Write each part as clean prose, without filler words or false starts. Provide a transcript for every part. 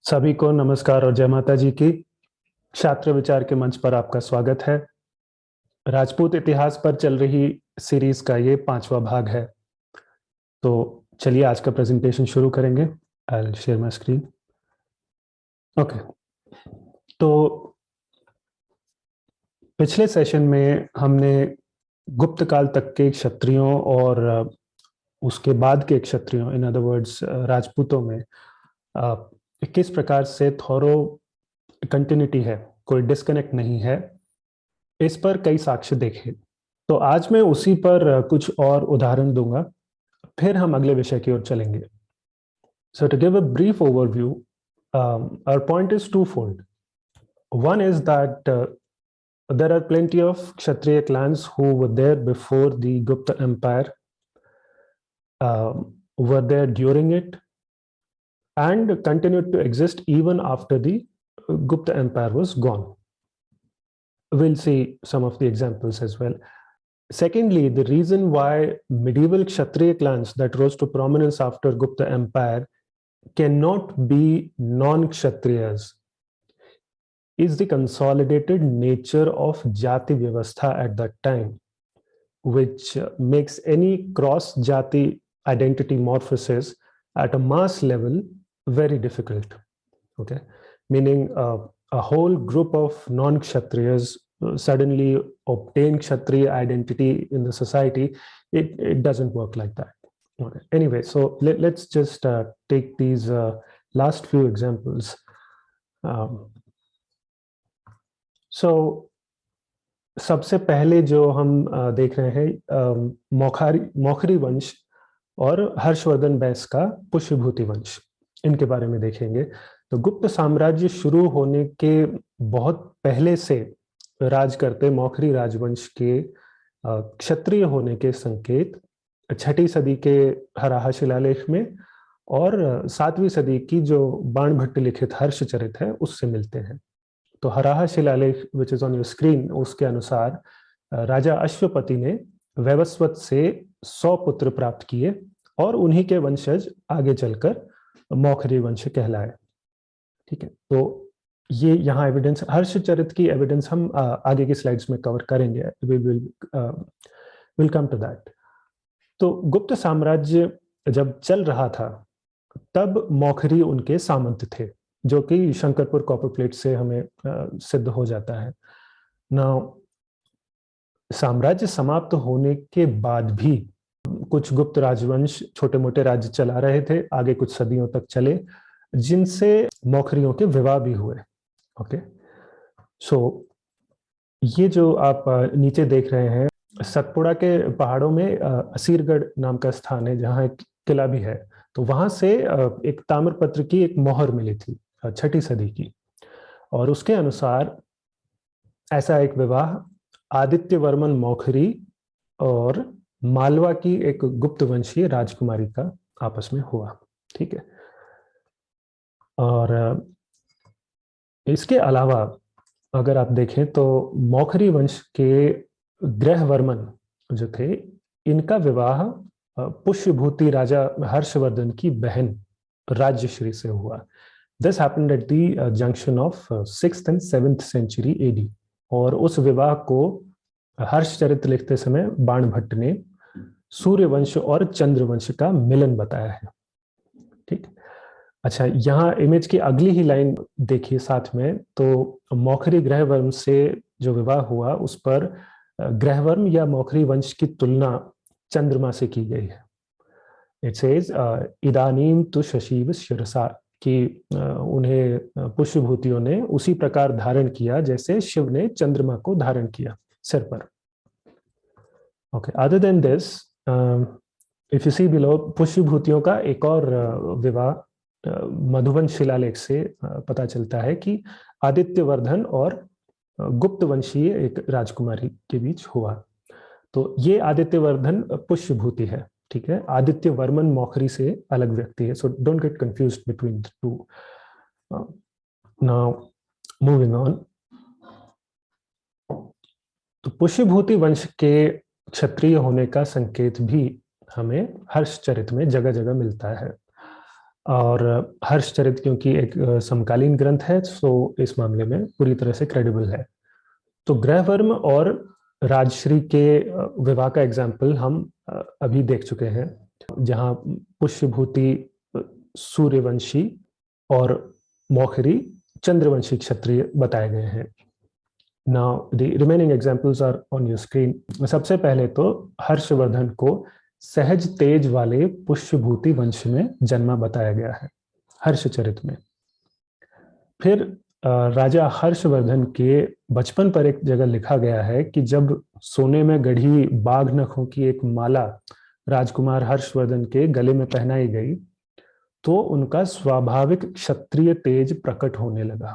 सभी को नमस्कार और जय माता जी की। छात्र विचार के मंच पर आपका स्वागत है। राजपूत इतिहास पर चल रही सीरीज का ये 5वां भाग है। तो चलिए आज का प्रेजेंटेशन शुरू करेंगे। I will share my screen. Okay, तो पिछले सेशन में हमने गुप्त काल तक के क्षत्रियों और उसके बाद के क्षत्रियों, इन अदर वर्ड्स राजपूतों में किस प्रकार से थॉरो कंटिन्यूटी है, कोई डिस्कनेक्ट नहीं है, इस पर कई साक्ष्य देखे। तो आज मैं उसी पर कुछ और उदाहरण दूंगा, फिर हम अगले विषय की ओर चलेंगे। So to give a brief overview, our point is twofold. One is that there are plenty of Kshatriya clans who were there before the Gupta Empire, were there during it, and continued to exist even after the Gupta Empire was gone. We'll see some of the examples as well. Secondly, the reason why medieval Kshatriya clans that rose to prominence after Gupta Empire cannot be non-Kshatriyas is the consolidated nature of Jati Vyavastha at that time, which makes any cross-Jati identity morphosis at a mass level very difficult. Okay, meaning a whole group of non-Kshatriyas suddenly obtain Kshatriya identity in the society. It doesn't work like that. Okay. Anyway, so let's just take these last few examples. So सबसे पहले जो हम देख रहे हैं मौखरी वंश और हर्षवर्धन बैस का पुष्यभूति वंश, इनके बारे में देखेंगे। तो गुप्त साम्राज्य शुरू होने के बहुत पहले से राज करते मौखरी राजवंश के क्षत्रिय होने के संकेत 6ठी सदी के हराहा शिलालेख में और 7वीं सदी की जो बाणभट्ट लिखित हर्षचरित है उससे मिलते हैं। तो हराहा शिलालेख which is on your screen, उसके अनुसार राजा अश्वपति ने वैवस्वत से 100 पुत्र प्राप्त किए और उन्हीं के वंशज आगे चलकर मौखरी वंश कहलाए। ठीक है, तो ये यहाँ एविडेंस, हर्षचरित की एविडेंस हम आगे की स्लाइड्स में कवर करेंगे। Will come to that. तो गुप्त साम्राज्य जब चल रहा था तब मौखरी उनके सामंत थे, जो कि शंकरपुर कॉपर प्लेट से हमें सिद्ध हो जाता है। नाउ साम्राज्य समाप्त होने के बाद भी कुछ गुप्त राजवंश छोटे मोटे राज्य चला रहे थे, आगे कुछ सदियों तक चले, जिनसे मौखरियों के विवाह भी हुए। ओके, सो ये जो आप नीचे देख रहे हैं, सतपुड़ा के पहाड़ों में असीरगढ़ नाम का स्थान है जहाँ एक किला भी है। तो वहां से एक ताम्रपत्र की एक मोहर मिली थी 6ठी सदी की, और उसके अनुसार ऐसा एक विवाह आदित्य वर्मन मौखरी और मालवा की एक गुप्त वंशीय राजकुमारी का आपस में हुआ। ठीक है, और इसके अलावा अगर आप देखें तो मौखरी वंश के ग्रहवर्मन जो थे, इनका विवाह पुष्यभूति राजा हर्षवर्धन की बहन राज्यश्री से हुआ। This happened at the junction of 6th and 7th century AD, और उस विवाह को हर्षचरित लिखते समय बाणभट्ट ने सूर्यवंश और चंद्रवंश का मिलन बताया है। ठीक, अच्छा, यहाँ इमेज की अगली ही लाइन देखिए साथ में, तो मौखरी ग्रहवर्म से जो विवाह हुआ उस पर ग्रहवर्म या मौखरी वंश की तुलना चंद्रमा से की गई है। इट सेज इदानीम तु शशिव शिरसा, कि उन्हें पुष्यभूतियों ने उसी प्रकार धारण किया जैसे शिव ने चंद्रमा को धारण किया सिर पर। Okay, other than this if you see below, पुष्यभूतियों का एक और विवाह मधुबन शिलालेख से पता चलता है कि आदित्यवर्धन और गुप्त वंशीय एक राजकुमारी के बीच हुआ। तो ये आदित्यवर्धन पुष्यभूति है। ठीक है, आदित्य वर्मन मौखरी से अलग व्यक्ति है। So don't get confused between the two. Now moving on, तो पुष्यभूति वंश के क्षत्रिय होने का संकेत भी हमें हर्षचरित में जगह जगह मिलता है। और हर्षचरित क्योंकि एक समकालीन ग्रंथ है, सो इस मामले में पूरी तरह से क्रेडिबल है। तो गृहवर्म और राजश्री के विवाह का एग्जाम्पल हम अभी देख चुके हैं, जहां पुष्यभूति सूर्यवंशी और मौखरी चंद्रवंशी क्षत्रिय बताए गए हैं। Now the remaining examples are on your screen. सबसे पहले तो हर्षवर्धन को सहज तेज वाले पुष्यभूति वंश में जन्मा बताया गया है हर्षचरित में। फिर राजा हर्षवर्धन के बचपन पर एक जगह लिखा गया है कि जब सोने में गढ़ी बाघ नखों की एक माला राजकुमार हर्षवर्धन के गले में पहनाई गई तो उनका स्वाभाविक क्षत्रिय तेज प्रकट होने लगा।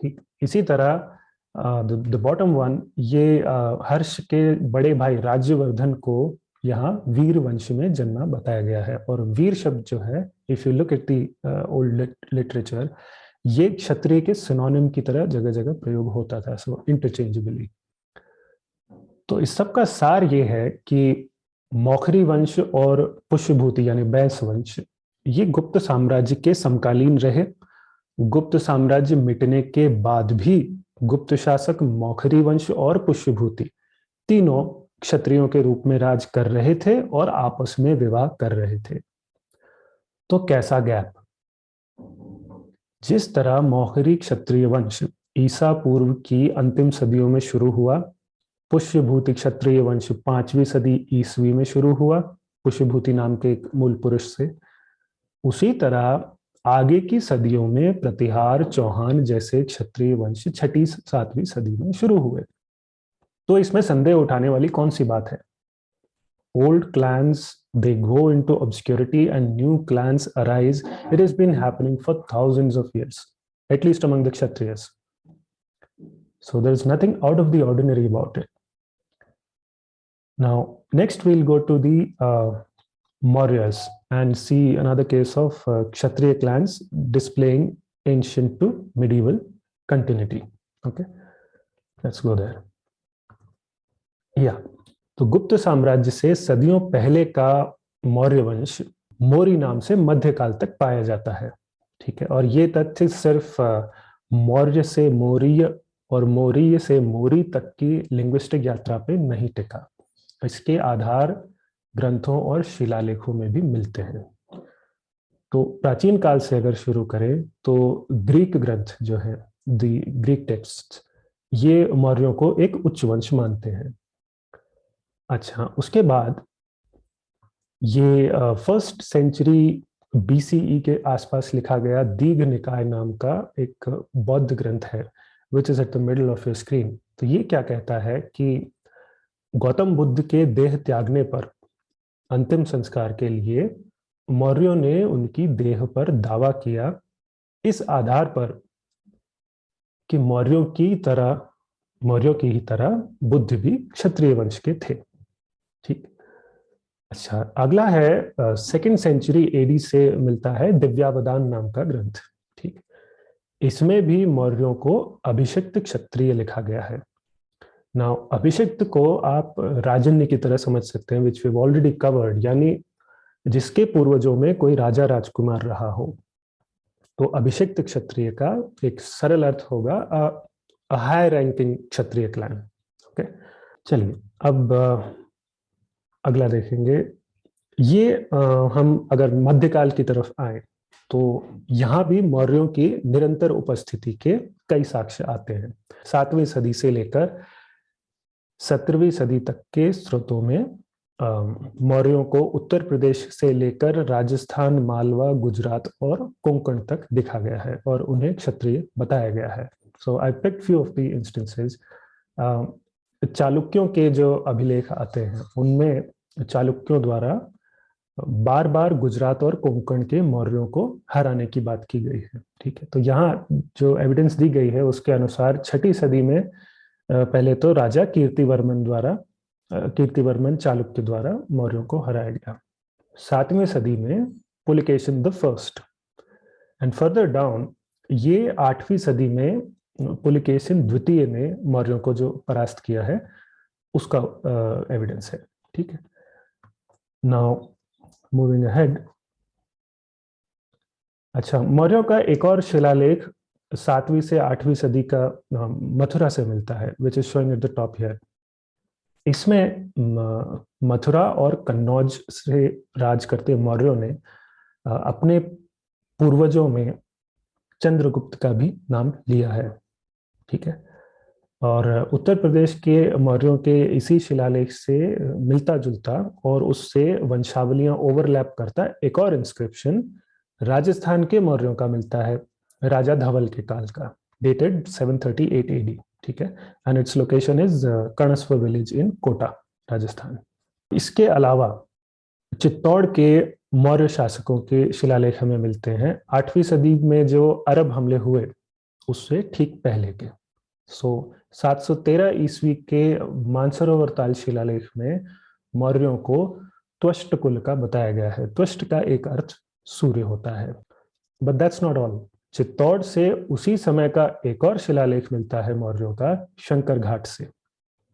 ठीक इसी तरह द बॉटम वन, ये हर्ष के बड़े भाई राज्यवर्धन को यहाँ वीर वंश में जन्मा बताया गया है। और वीर शब्द जो है, if you look at the old literature, ये क्षत्रिय के सिनोनिम की तरह जगह जगह प्रयोग होता था, सो इंटरचेंजेबली। तो इस सब का सार ये है कि मौखरी वंश और पुष्यभूति यानी बैस वंश ये गुप्त साम्राज्य के समकालीन रहे। गुप्त साम्राज्य मिटने के बाद भी गुप्त शासक मौखरी वंश और पुष्यभूति तीनों क्षत्रियों के रूप में राज कर रहे थे और आपस में विवाह कर रहे थे। तो कैसा गैप? जिस तरह मौखरी क्षत्रिय वंश ईसा पूर्व की अंतिम सदियों में शुरू हुआ, पुष्यभूति क्षत्रिय वंश 5वीं सदी ईसवी में शुरू हुआ पुष्यभूति नाम के एक मूल पुरुष से, उसी तरह आगे की सदियों में प्रतिहार, चौहान जैसे क्षत्रिय वंश 6वीं 7वीं सदी में शुरू हुए। तो इसमें संदेह उठाने वाली कौन सी बात है? Old clans, they go into obscurity and new clans arise. It has been happening for thousands of years, at least among the Kshatriyas. So there is nothing out of the ordinary about it. Now, next we'll go to the Mauryas and see another case of Kshatriya clans displaying ancient to medieval continuity. Okay, let's go there. Yeah. तो गुप्त साम्राज्य से सदियों पहले का मौर्य वंश मौरी नाम से मध्यकाल तक पाया जाता है। ठीक है, और ये तथ्य सिर्फ मौर्य से मौर्य और मौर्य से मौरी तक की लिंग्विस्टिक यात्रा पे नहीं टिका, इसके आधार ग्रंथों और शिलालेखों में भी मिलते हैं। तो प्राचीन काल से अगर शुरू करें तो ग्रीक ग्रंथ जो है, द ग्रीक टेक्स्ट, ये मौर्यों को एक उच्च वंश मानते हैं। अच्छा, उसके बाद ये 1st सेंचुरी BCE के आसपास लिखा गया दीघ निकाय नाम का एक बौद्ध ग्रंथ है, विच at the the middle of your screen. तो ये क्या कहता है कि गौतम बुद्ध के देह त्यागने पर अंतिम संस्कार के लिए मौर्यों ने उनकी देह पर दावा किया, इस आधार पर कि मौर्यों की ही तरह बुद्ध भी क्षत्रिय वंश के थे। ठीक, अच्छा, अगला है 2nd सेंचुरी AD से मिलता है दिव्यावदान नाम का ग्रंथ। ठीक, इसमें भी मौर्यों को अभिषिक्त क्षत्रिय लिखा गया है। नाउ अभिषिक्त को आप राजन्य की तरह समझ सकते हैं, which we have already covered, यानी जिसके पूर्वजों में कोई राजा राजकुमार रहा हो। तो अभिषिक्त क्षत्रिय का एक सरल अर्थ होगा हाई रैंकिंग क्षत्रिय क्लैन। ओके, चलिए अब अगला देखेंगे। ये हम अगर मध्यकाल की तरफ आए तो यहाँ भी मौर्यों की निरंतर उपस्थिति के कई साक्ष्य आते हैं। 7वीं सदी से लेकर 17वीं सदी तक के स्रोतों में मौर्यों को उत्तर प्रदेश से लेकर राजस्थान, मालवा, गुजरात और कोंकण तक दिखा गया है और उन्हें क्षत्रिय बताया गया है। So I picked few of the instances. चालुक्यों के जो अभिलेख आते हैं उनमें चालुक्यों द्वारा बार बार गुजरात और कोंकण के मौर्यों को हराने की बात की गई है। ठीक है, तो यहाँ जो एविडेंस दी गई है उसके अनुसार 6ठी सदी में पहले तो राजा कीर्तिवर्मन चालुक्य द्वारा मौर्यों को हराया गया। 7वीं सदी में Pulakeshin the first, and further down ये 8वीं सदी में पुलिकेशिन द्वितीय ने मौर्यों को जो परास्त किया है उसका एविडेंस है। ठीक है, नाउ मूविंग अहेड, अच्छा, मौर्यों का एक और शिलालेख 7वीं से 8वीं सदी का मथुरा से मिलता है, which is showing eight top top here. इसमें मथुरा और कन्नौज से राज करते मौर्यों ने अपने पूर्वजों में चंद्रगुप्त का भी नाम लिया है। ठीक है। और उत्तर प्रदेश के मौर्यों के इसी शिलालेख से मिलता जुलता और उससे वंशावलियां ओवरलैप करता एक और इंस्क्रिप्शन राजस्थान के मौर्यों का मिलता है, राजा धवल के काल का, डेटेड 738 एडी। ठीक है। And its location is Karnasva village in Kota, Rajasthan. इसके अलावा चित्तौड़ के मौर्य शासकों के शिलालेख हमें मिलते हैं 8वीं सदी में जो अरब हमले हुए उससे ठीक पहले के। सो 713 ईस्वी के मानसरोवर ताल शिलालेख में मौर्यों को त्वष्ट कुल का बताया गया है। त्वष्ट का एक अर्थ सूर्य होता है। But that's not all. Chittor से उसी समय का एक और शिलालेख मिलता है मौर्यों का, शंकर घाट से।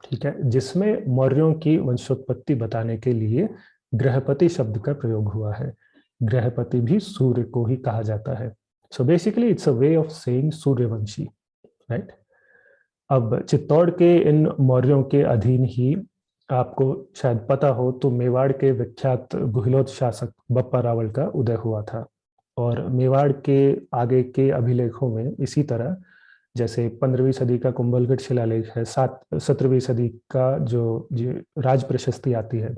ठीक है। जिसमें मौर्यों की वंशोत्पत्ति बताने के लिए ग्रहपति शब्द का प्रयोग हुआ है। ग्रहपति भी सूर्य को ही कहा जाता है। So basically it's a way of saying Suryavanshi, right. अब चित्तौड़ के इन मौर्यों के अधीन ही, आपको शायद पता हो तो, मेवाड़ के विख्यात गुहिलोत शासक बप्पा रावल का उदय हुआ था। और मेवाड़ के आगे के अभिलेखों में इसी तरह, जैसे 15वीं सदी का कुंभलगढ़ शिलालेख है, 17वीं सदी का जो राज प्रशस्ति आती है,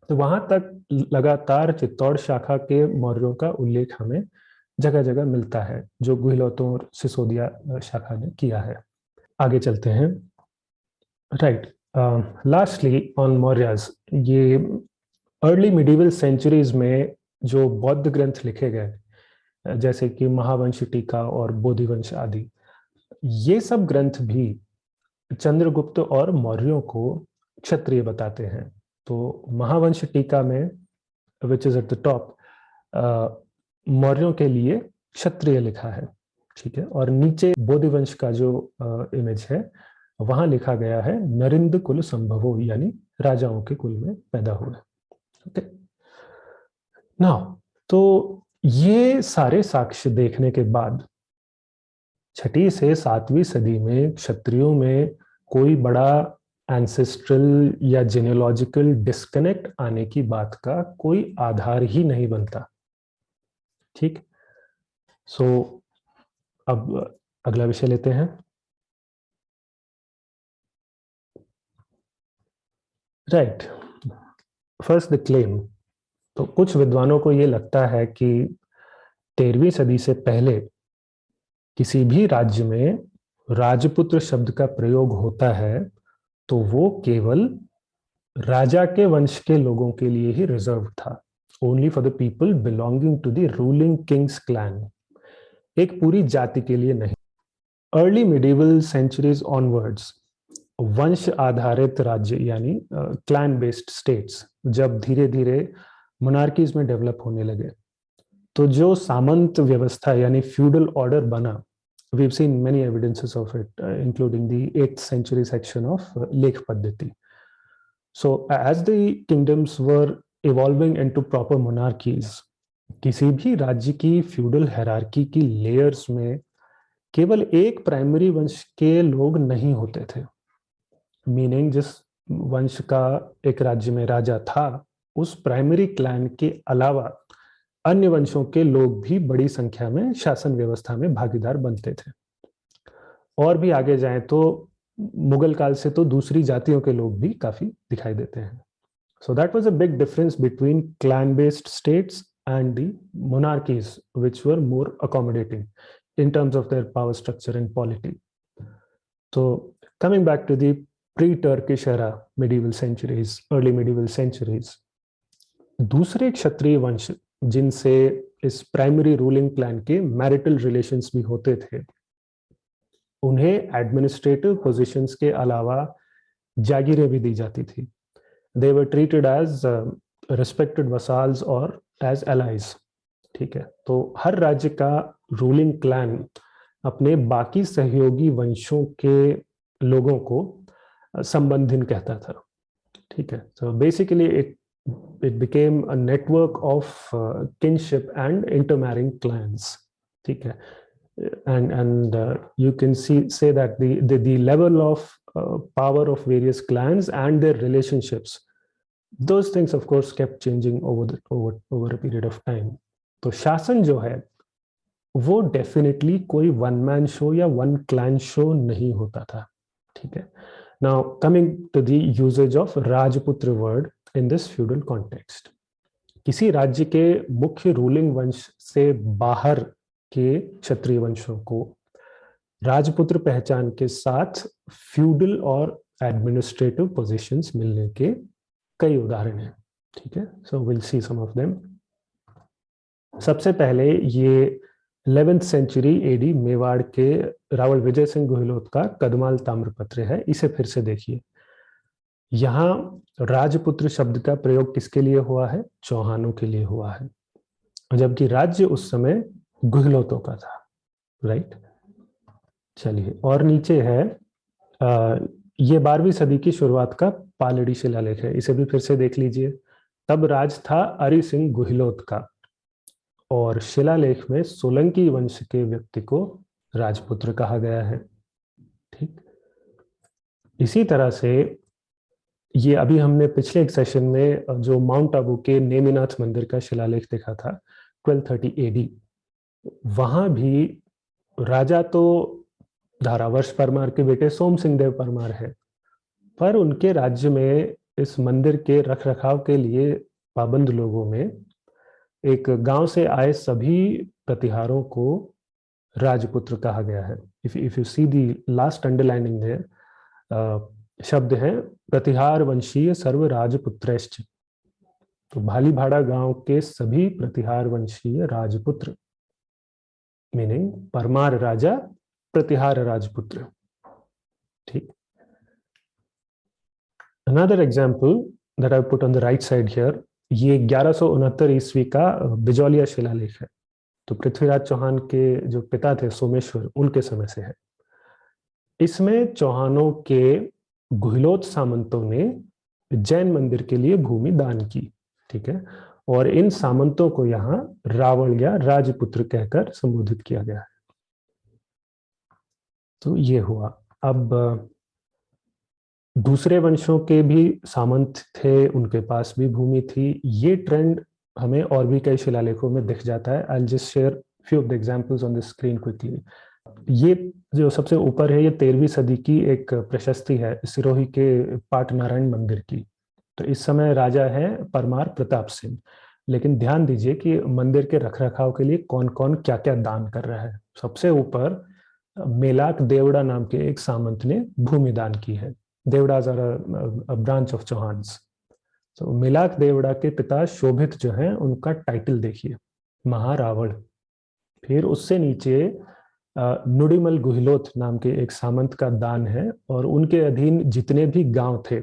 तो वहां तक लगातार चित्तौड़ शाखा के मौर्यों का उल्लेख हमें जगह जगह मिलता है, जो गुहिलोतों और सिसोदिया शाखा ने किया है। आगे चलते हैं। राइट। लास्टली ऑन मौर्याज, ये अर्ली मिडिवल सेंचुरीज में जो बौद्ध ग्रंथ लिखे गए, जैसे कि महावंश टीका और बोधिवंश आदि, ये सब ग्रंथ भी चंद्रगुप्त और मौर्यों को क्षत्रिय बताते हैं। तो Mahavamsa Tika which, is at the top टॉप, मौर्यों के लिए क्षत्रिय लिखा है। ठीक है। और नीचे बोधिवंश का जो इमेज है, वहां लिखा गया है नरिंद कुल संभवो, यानी राजाओं के कुल में पैदा हुए। ओके। नाउ, तो ये सारे साक्ष्य देखने के बाद 6वीं से 7वीं सदी में क्षत्रियों में कोई बड़ा एंसेस्ट्रल या जेनेलॉजिकल डिस्कनेक्ट आने की बात का कोई आधार ही नहीं बनता। ठीक। सो अब अगला विषय लेते हैं। राइट। First the claim. तो कुछ विद्वानों को ये लगता है कि 13वीं सदी से पहले किसी भी राज्य में राजपुत्र शब्द का प्रयोग होता है तो वो केवल राजा के वंश के लोगों के लिए ही रिजर्व था, only for the people belonging to the ruling kings clan, एक पूरी जाति के लिए नहीं। अर्ली मिडिवल सेंचुरीज ऑनवर्ड्स वंश आधारित राज्य, यानी क्लैन बेस्ड स्टेट्स, जब धीरे धीरे मोनार्कीज में डेवलप होने लगे, तो जो सामंत व्यवस्था यानी फ्यूडल ऑर्डर बना, we've seen many evidences of it, including the 8th century section of Lekh Paddhati. So as the kingdoms were evolving into proper monarchies, किसी भी राज्य की फ्यूडल हायरार्की की लेयर्स में केवल एक प्राइमरी वंश के लोग नहीं होते थे। मीनिंग, जिस वंश का एक राज्य में राजा था, उस प्राइमरी क्लैन के अलावा अन्य वंशों के लोग भी बड़ी संख्या में शासन व्यवस्था में भागीदार बनते थे। और भी आगे जाएं तो मुगल काल से तो दूसरी जातियों के लोग भी काफी दिखाई देते हैं। So that was a big difference between clan based states and the monarchies, which were more accommodating in terms of their power structure and polity. So coming back to the pre-Turkish era, medieval centuries, early medieval centuries, दूसरे क्षत्रिय वंश जिनसे इस primary ruling clan के marital relations भी होते थे, उन्हें administrative positions के अलावा जागीरें भी दी जाती थी। They were treated as respected vassals और as allies. ठीक है। तो हर राज्य का रूलिंग क्लैन अपने बाकी सहयोगी वंशों के लोगों को संबंधिन कहता था। ठीक है। So basically it It became a network of kinship and intermarrying clans. ठीक है. And you can say that the level of power of various clans and their relationships, those things of course kept changing over a period of time. तो शासन जो है वो definitely कोई one man show या one clan show नहीं होता था. ठीक है. Now coming to the usages of Rajputra word in this feudal context. किसी राज्य के मुख्य रूलिंग वंश से बाहर के क्षत्रिय वंशों को राजपुत्र पहचान के साथ फ्यूडल और एडमिनिस्ट्रेटिव पोजीशंस मिलने के कई उदाहरण हैं. ठीक है. So will see some of them. सबसे पहले ये 11th सेंचुरी एडी मेवाड़ के रावल विजय सिंह गुहिलोत का कदमाल ताम्रपत्र है. इसे फिर से देखिए. यहाँ राजपुत्र शब्द का प्रयोग किसके लिए हुआ है? चौहानों के लिए हुआ है, जबकि राज्य उस समय गुहिलोतों का था. राइट. चलिए, और नीचे है ये 12वीं सदी की शुरुआत का पालड़ी शिलालेख है. इसे भी फिर से देख लीजिए. तब राज था अरि सिंह गुहिलोत का, और शिलालेख में सोलंकी वंश के व्यक्ति को राजपुत्र कहा गया है. ठीक. इसी तरह से ये अभी हमने पिछले एक सेशन में जो माउंट आबू के नेमिनाथ मंदिर का शिलालेख देखा था 1230 एडी, वहां भी राजा तो धारावर्ष परमार के बेटे सोम सिंह देव परमार है, पर उनके राज्य में इस मंदिर के रखरखाव के लिए पाबंद लोगों में एक गांव से आए सभी प्रतिहारों को राजपुत्र कहा गया है. If you see the last underlining there, शब्द है प्रतिहार वंशीय सर्व राजपुत्रश्च. तो भाली भाड़ा गांव के सभी प्रतिहार वंशीय राजपुत्र, मीनिंग परमार राजा, प्रतिहार राजपुत्र. ठीक. Another example that I put on the right side here, ये 1169 ईस्वी का बिजौलिया शिलालेख है. तो पृथ्वीराज चौहान के जो पिता थे सोमेश्वर, उनके समय से है. इसमें चौहानों के गुहिलोत सामंतों ने जैन मंदिर के लिए भूमि दान की. ठीक है. और इन सामंतों को यहाँ रावण या राजपुत्र कहकर संबोधित किया गया है. तो ये हुआ. अब दूसरे वंशों के भी सामंत थे, उनके पास भी भूमि थी. ये ट्रेंड हमें और भी कई शिलालेखों में दिख जाता है. I will just share few of the examples on the screen quickly. ये जो सबसे ऊपर है, ये 13वीं सदी की एक प्रशस्ति है सिरोही के पाट नारायण मंदिर की. तो इस समय राजा है परमार प्रताप सिंह. लेकिन ध्यान दीजिए कि मंदिर के रखरखाव के लिए कौन कौन क्या क्या दान कर रहा है. सबसे ऊपर मेलाक देवड़ा नाम के एक सामंत ने भूमि दान की है. देवड़ाज are a branch of Chauhans. तो मेलाक देवड़ा के पिता शोभित जो हैं, उनका टाइटल देखिए, महारावण. फिर उससे नीचे नुडिमल गुहिलोत नाम के एक सामंत का दान है, और उनके अधीन जितने भी गांव थे,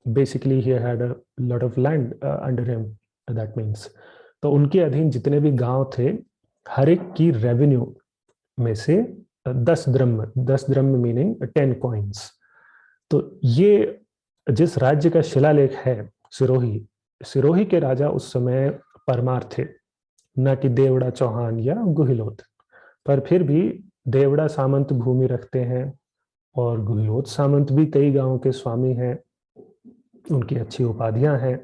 basically he had a lot of land under him, that means, तो उनके अधीन जितने भी गांव थे, हर एक की रेवेन्यू में से 10 द्रम्य मीनिंग 10 कॉइन्स. तो ये जिस राज्य का शिलालेख है सिरोही, सिरोही के राजा उस समय परमार थे, न कि देवड़ा चौहान या गुहिलोत. पर फिर भी देवड़ा सामंत भूमि रखते हैं, और गुहिलोत सामंत भी कई गांवों के स्वामी हैं, उनकी अच्छी उपाधियां हैं.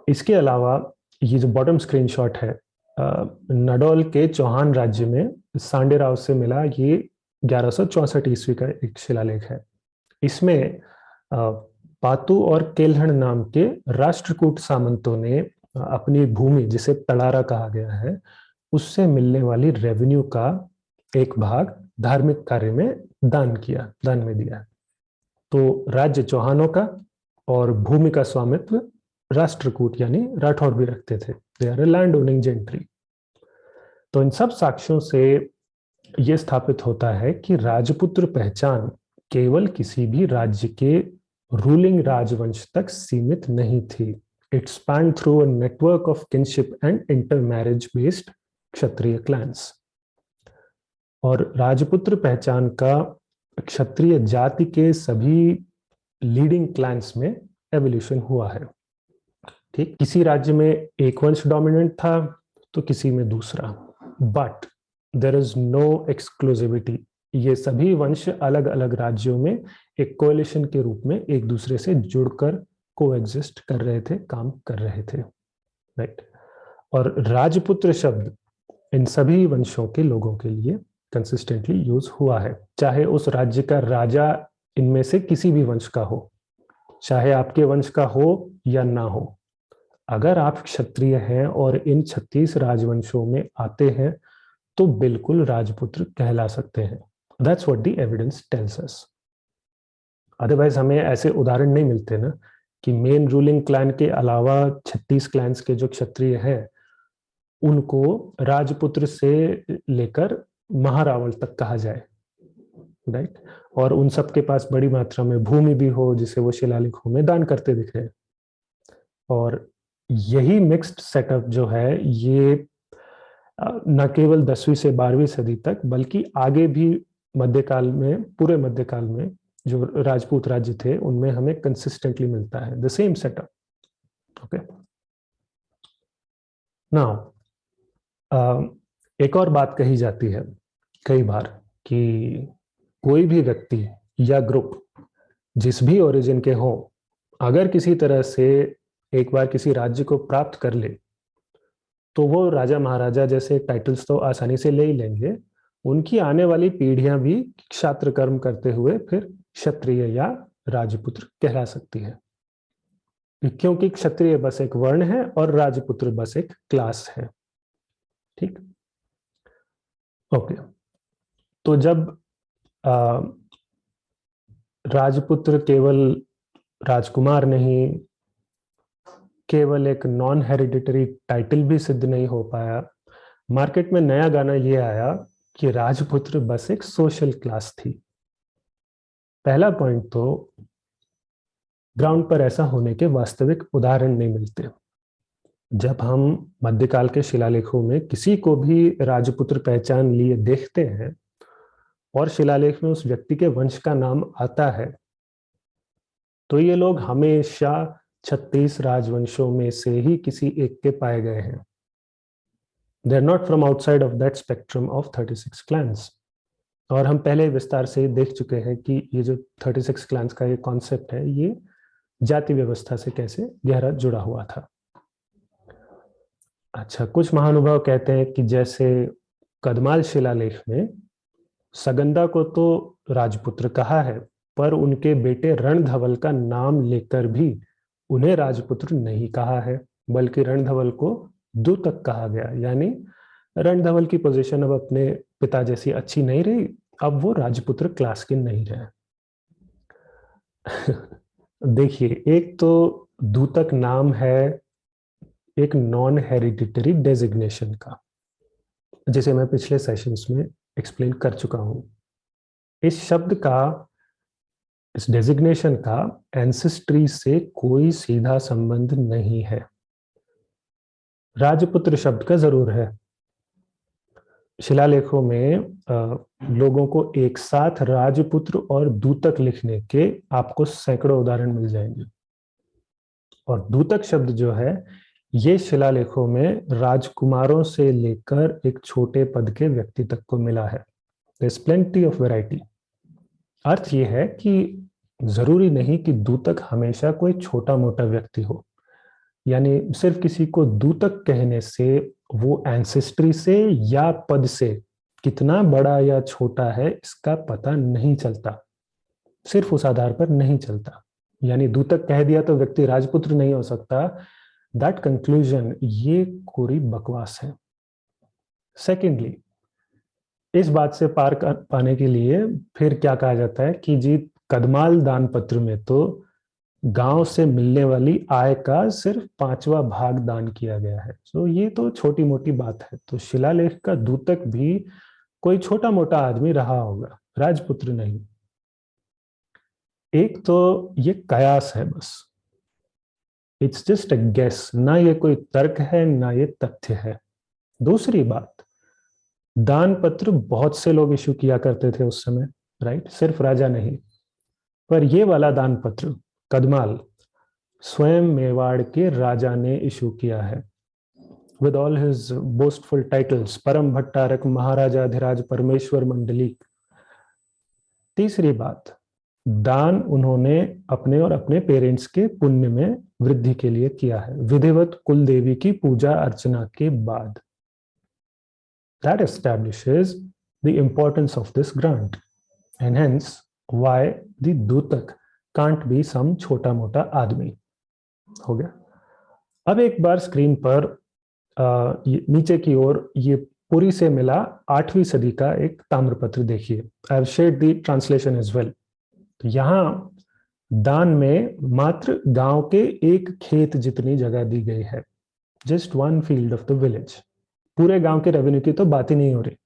इसके अलावा ये जो बॉटम स्क्रीनशॉट है, नडौल के चौहान राज्य में सांडे राव से मिला, ये 1164 ईस्वी का एक शिलालेख है. इसमें पातू और केल्हण नाम के राष्ट्रकूट सामंतों ने अपनी भूमि, जिसे तड़ारा कहा गया है, उससे मिलने वाली रेवेन्यू का एक भाग धार्मिक कार्य में दान में दिया. तो राज्य चौहानों का और भूमि का स्वामित्व राष्ट्रकूट यानी राठौर भी रखते थे. They are a land owning gentry. तो इन सब साक्ष्यों से यह स्थापित होता है कि राजपुत्र पहचान केवल किसी भी राज्य के रूलिंग राजवंश तक सीमित नहीं थी. It span through a network of kinship and intermarriage based Kshatriya clans. और राजपुत्र पहचान का क्षत्रिय जाति के सभी लीडिंग क्लैंस में एवोल्यूशन हुआ है. ठीक, किसी राज्य में एक वंश डोमिनेंट था तो किसी में दूसरा, but there is no exclusivity. ये सभी वंश अलग अलग राज्यों में एक कोएलिशन के रूप में एक दूसरे से जुड़कर कोएग्जिस्ट कर रहे थे, काम कर रहे थे, राइट। और राजपुत्र शब्द इन सभी वंशों के लोगों के लिए कंसिस्टेंटली यूज हुआ है, चाहे उस राज्य का राजा इनमें से किसी भी वंश का हो, चाहे आपके वंश का हो या ना हो। अगर आप क्षत्रिय हैं और इन 36 राजवंशों में आते हैं तो बिल्कुल राजपुत्र कहला सकते हैं। That's what the evidence tells us. Otherwise हमें ऐसे उदाहरण नहीं मिलते ना कि मेन रूलिंग क्लैन के अलावा 36 क्लैंस के जो क्षत्रिय हैं उनको राजपुत्र से लेकर महारावण तक कहा जाए, राइट। और उन सब के पास बड़ी मात्रा में भूमि भी हो जिसे वो शिलालेखों में दान करते दिख रहे हैं। और यही मिक्स्ड सेटअप जो है ये न केवल 10वीं से 12वीं सदी तक बल्कि आगे भी मध्यकाल में, पूरे मध्यकाल में जो राजपूत राज्य थे उनमें हमें कंसिस्टेंटली मिलता है the same setup. Okay, now एक और बात कही जाती है कई बार कि कोई भी व्यक्ति या ग्रुप जिस भी ओरिजिन के हो, अगर किसी तरह से एक बार किसी राज्य को प्राप्त कर ले तो वो राजा महाराजा जैसे टाइटल्स तो आसानी से ले ही लेंगे, उनकी आने वाली पीढ़ियां भी क्षात्र कर्म करते हुए फिर क्षत्रिय या राजपुत्र कहला सकती है, क्योंकि क्षत्रिय बस एक वर्ण है और राजपुत्र बस एक क्लास है। ठीक, ओके। तो जब राजपुत्र केवल राजकुमार नहीं, केवल एक नॉन हेरिडिटरी टाइटल भी सिद्ध नहीं हो पाया, मार्केट में नया गाना ये आया कि राजपुत्र बस एक सोशल क्लास थी। पहला पॉइंट तो ग्राउंड पर ऐसा होने के वास्तविक उदाहरण नहीं मिलते। जब हम मध्यकाल के शिलालेखों में किसी को भी राजपुत्र पहचान लिए देखते हैं और शिलालेख में उस व्यक्ति के वंश का नाम आता है तो ये लोग हमेशा 36 राजवंशों में से ही किसी एक के पाए गए हैं। They are not from outside of that spectrum of 36 clans. और हम पहले विस्तार से देख चुके हैं कि ये जो 36 क्लैंस का ये कॉन्सेप्ट है ये जाति व्यवस्था से कैसे गहरा जुड़ा हुआ था। अच्छा, कुछ महानुभाव कहते हैं कि जैसे कदमाल शिलालेख में सगंदा को तो राजपुत्र कहा है पर उनके बेटे रणधवल का नाम लेकर भी उन्हें राजपुत्र नहीं कहा है, बल्कि रणधवल को दूतक कहा गया। यानी रणधवल की पोजीशन अब अपने पिता जैसी अच्छी नहीं रही, अब वो राजपुत्र क्लास के नहीं रहे। देखिए, एक तो दूतक नाम है एक नॉन हेरिडिटरी डेजिग्नेशन का, जिसे मैं पिछले सेशंस में एक्सप्लेन कर चुका हूं। इस शब्द का, इस डेजिग्नेशन का एंसेस्ट्री से कोई सीधा संबंध नहीं है। राजपुत्र शब्द का जरूर है। शिलालेखों में लोगों को एक साथ राजपुत्र और दूतक लिखने के आपको सैकड़ों उदाहरण मिल जाएंगे। और दूतक शब्द जो है ये शिलालेखों में राजकुमारों से लेकर एक छोटे पद के व्यक्ति तक को मिला है। There's plenty of variety। अर्थ ये है कि जरूरी नहीं कि दूतक हमेशा कोई छोटा मोटा व्यक्ति हो, यानी सिर्फ किसी को दूतक कहने से वो एंसेस्ट्री से या पद से कितना बड़ा या छोटा है इसका पता नहीं चलता, सिर्फ उस आधार पर नहीं चलता। यानी दूतक कह दिया तो व्यक्ति राजपुत्र नहीं हो सकता, दैट कंक्लूजन ये कोरी बकवास है। सेकेंडली, इस बात से पार पाने के लिए फिर क्या कहा जाता है कि जी कदमाल दान पत्र में तो गांव से मिलने वाली आय का सिर्फ 5वां भाग दान किया गया है, तो ये तो छोटी मोटी बात है। तो शिलालेख का दूतक भी कोई छोटा मोटा आदमी रहा होगा, राजपुत्र नहीं। एक तो ये कयास है, बस इट्स जस्ट अ गेस, ना ये कोई तर्क है ना ये तथ्य है। दूसरी बात, दान पत्र बहुत से लोग इशू किया करते थे उस समय, राइट, सिर्फ राजा नहीं। पर ये वाला दान पत्र कदमाल स्वयं मेवाड़ के राजा ने इशू किया है, with all his boastful titles, परम भट्टारक, महाराजाधिराज, परमेश्वर मंडलिक। तीसरी बात, दान उन्होंने अपने और अपने पेरेंट्स के पुण्य में वृद्धि के लिए किया है, विधिवत कुल देवी की पूजा अर्चना के बाद। That establishes the importance of this grant, and hence why the दूतक can't be some छोटा मोटा आदमी। हो गया। अब एक बार स्क्रीन पर नीचे की ओर ये पुरी से मिला 8वीं सदी का एक ताम्रपत्र देखिए। I have shared the translation as well. तो यहाँ दान में मात्र गांव के एक खेत जितनी जगह दी गई है, just one field of the village. पूरे गांव के रेवेन्यू की तो बात ही नहीं हो रही,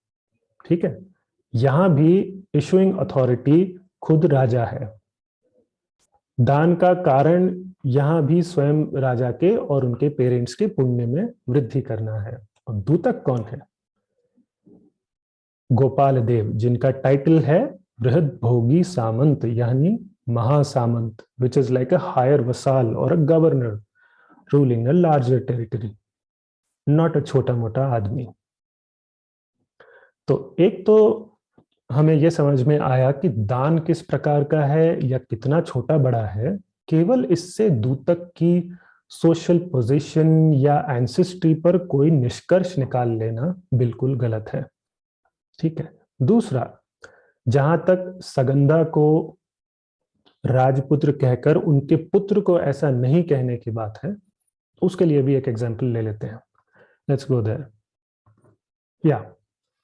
ठीक है। यहां भी इशुइंग अथॉरिटी खुद राजा है। दान का कारण यहां भी स्वयं राजा के और उनके पेरेंट्स के पुण्य में वृद्धि करना है। और दूतक कौन है? गोपाल देव, जिनका टाइटल है बृहद भोगी सामंत, यानी महासामंत, which is like a higher vassal और a governor ruling a larger territory, not a छोटा मोटा आदमी। तो एक तो हमें यह समझ में आया कि दान किस प्रकार का है या कितना छोटा बड़ा है, केवल इससे दूतक की सोशल पोजीशन या एंसेस्ट्री पर कोई निष्कर्ष निकाल लेना बिल्कुल गलत है, ठीक है। दूसरा, जहां तक सगंधा को राजपुत्र कहकर उनके पुत्र को ऐसा नहीं कहने की बात है, उसके लिए भी एक एग्जाम्पल ले लेते हैं। Let's go there. या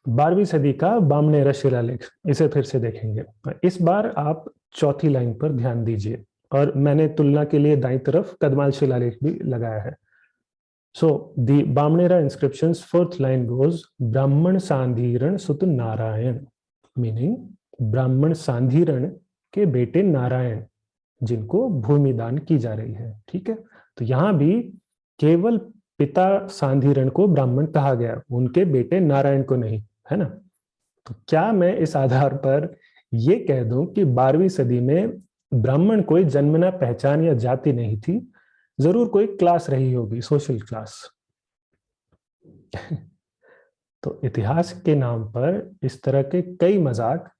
12वीं सदी का बामणेरा शिलालेख, इसे फिर से देखेंगे। इस बार आप चौथी लाइन पर ध्यान दीजिए, और मैंने तुलना के लिए दाईं तरफ कदमाल शिलालेख भी लगाया है। So the Bamnera inscriptions, fourth line goes, ब्राह्मण सांधीरण सुत नारायण, मीनिंग ब्राह्मण सांधीरण के बेटे नारायण, जिनको भूमि दान की जा रही है, ठीक है। तो यहां भी केवल पिता सांधीरण को ब्राह्मण कहा गया, उनके बेटे नारायण को नहीं, है ना। तो क्या मैं इस आधार पर यह कह दूं कि 12वीं सदी में ब्राह्मण कोई जन्मना पहचान या जाति नहीं थी, जरूर कोई क्लास रही होगी, सोशल क्लास। तो इतिहास के नाम पर इस तरह के कई मजाक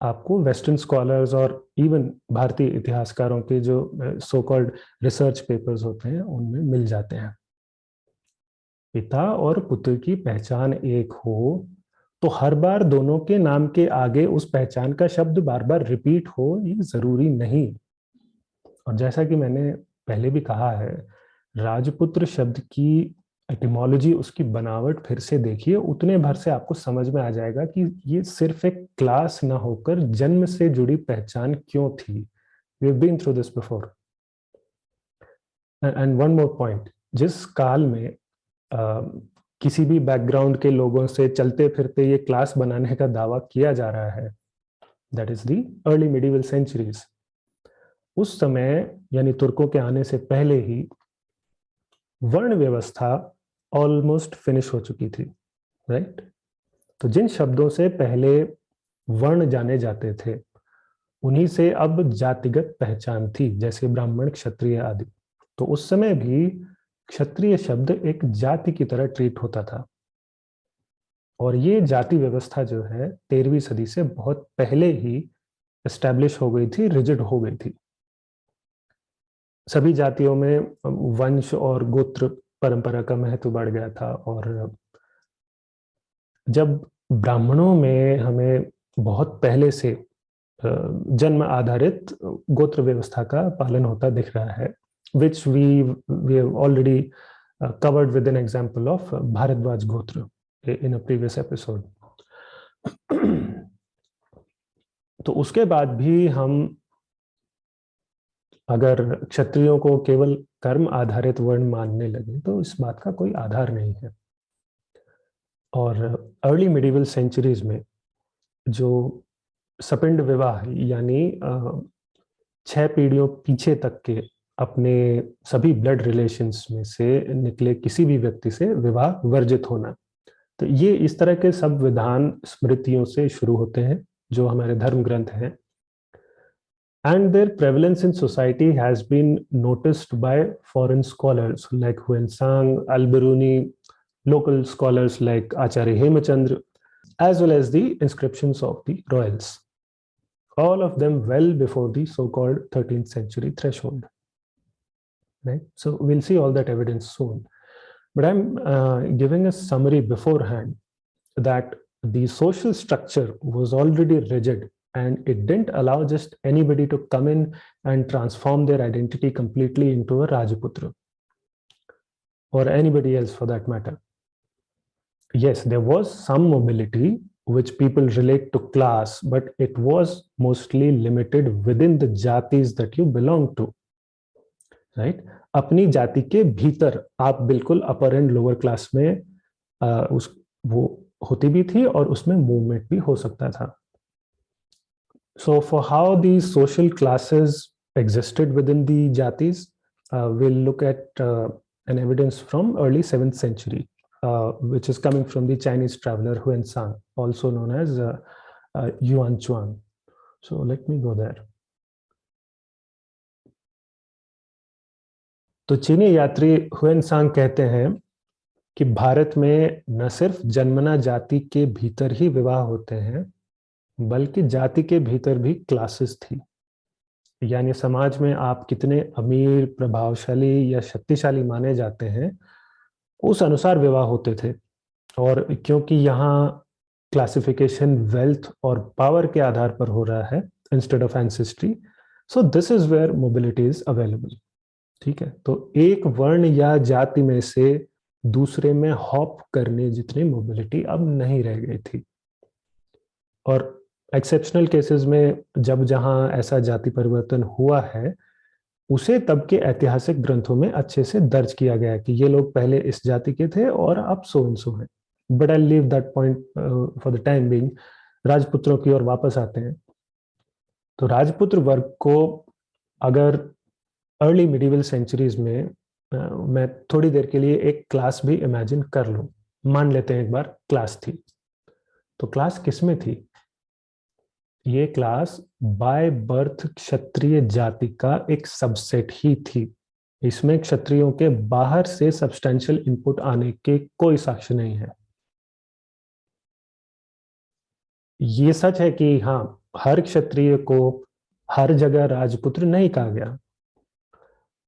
आपको वेस्टर्न स्कॉलर्स और इवन भारतीय इतिहासकारों के जो सो कॉल्ड रिसर्च पेपर्स होते हैं उनमें मिल जाते हैं। पिता और पुत्र की पहचान एक हो तो हर बार दोनों के नाम के आगे उस पहचान का शब्द बार बार रिपीट हो, ये जरूरी नहीं। और जैसा कि मैंने पहले भी कहा है, राजपुत्र शब्द की एटिमोलॉजी, उसकी बनावट फिर से देखिए, उतने भर से आपको समझ में आ जाएगा कि ये सिर्फ एक क्लास ना होकर जन्म से जुड़ी पहचान क्यों थी। We have been through this before. And one more point, जिस काल में किसी भी बैकग्राउंड के लोगों से चलते फिरते ये क्लास बनाने का दावा किया जा रहा है, that is the early medieval centuries. उस समय यानी तुर्कों के आने से पहले ही वर्ण व्यवस्था ऑलमोस्ट फिनिश हो चुकी थी, राइट। तो जिन शब्दों से पहले वर्ण जाने जाते थे, उन्हीं से अब जातिगत पहचान थी, जैसे ब्राह्मण, क्षत्रिय आदि। तो उस समय भी क्षत्रिय शब्द एक जाति की तरह ट्रीट होता था। और ये जाति व्यवस्था जो है 13वीं सदी से बहुत पहले ही एस्टैब्लिश हो गई थी, रिजिड हो गई थी। सभी जातियों में वंश और गोत्र परंपरा का महत्व बढ़ गया था। और जब ब्राह्मणों में हमें बहुत पहले से जन्म आधारित गोत्र व्यवस्था का पालन होता दिख रहा है, which we have already covered with an example of Bhardwaj गोत्र in a previous episode. तो उसके बाद भी हम अगर क्षत्रियों को केवल कर्म आधारित वर्ण मानने लगे तो इस बात का कोई आधार नहीं है। और अर्ली मिडिवल सेंचुरीज में जो सपिंड विवाह यानी 6 पीढ़ियों पीछे तक के अपने सभी ब्लड रिलेशंस में से निकले किसी भी व्यक्ति से विवाह वर्जित होना, तो ये इस तरह के सब विधान स्मृतियों से शुरू होते हैं जो हमारे धर्म ग्रंथ हैं। and their prevalence in society has been noticed by foreign scholars like Huensang, Al-Biruni, local scholars like Acharya Hemachandra, as well as the inscriptions of the royals, all of them well before the so-called 13th century threshold. Right? So we'll see all that evidence soon. But I'm giving a summary beforehand that the social structure was already rigid and it didn't allow just anybody to come in and transform their identity completely into a Rajputra or anybody else for that matter. Yes, there was some mobility which people relate to class, but it was mostly limited within the jatis that you belong to. Right? अपनी जाति के भीतर आप बिल्कुल अपर and lower class में वो होती भी थी और उसमें मूवमेंट भी हो सकता था. So for how these social classes existed within the jatis, we'll look at an evidence from early 7th century, which is coming from the Chinese traveler Huensang, also known as Yuan Chuan. So let me go there. तो चीनी यात्री Hiuen Tsang कहते हैं कि भारत में न सिर्फ जन्मना जाति के भीतर ही विवाह होते हैं, बल्कि जाति के भीतर भी क्लासेस थी. यानी समाज में आप कितने अमीर, प्रभावशाली या शक्तिशाली माने जाते हैं, उस अनुसार विवाह होते थे. और क्योंकि यहाँ क्लासिफिकेशन वेल्थ और पावर के आधार पर हो रहा है instead of ancestry, so this is where mobility is available. ठीक है, तो एक वर्ण या जाति में से दूसरे में हॉप करने जितनी मोबिलिटी अब नहीं रह गई थी. और एक्सेप्शनल केसेस में जब जहां ऐसा जाति परिवर्तन हुआ है, उसे तब के ऐतिहासिक ग्रंथों में अच्छे से दर्ज किया गया कि ये लोग पहले इस जाति के थे और अब सो एंड सो हैं. But I leave that point for the time being. राजपुत्रों की ओर वापस आते हैं. तो राजपुत्र वर्ग को अगर अर्ली मिडिवल सेंचुरीज में मैं थोड़ी देर के लिए एक क्लास भी इमेजिन कर लूं, मान लेते हैं एक बार क्लास थी. तो क्लास किसमें थी? ये क्लास बाय बर्थ क्षत्रिय जाति का एक सबसेट ही थी. इसमें क्षत्रियों के बाहर से सब्सटेंशियल इनपुट आने के कोई साक्ष्य नहीं है. ये सच है कि हाँ, हर क्षत्रिय को हर जगह राजपुत्र नहीं कहा गया,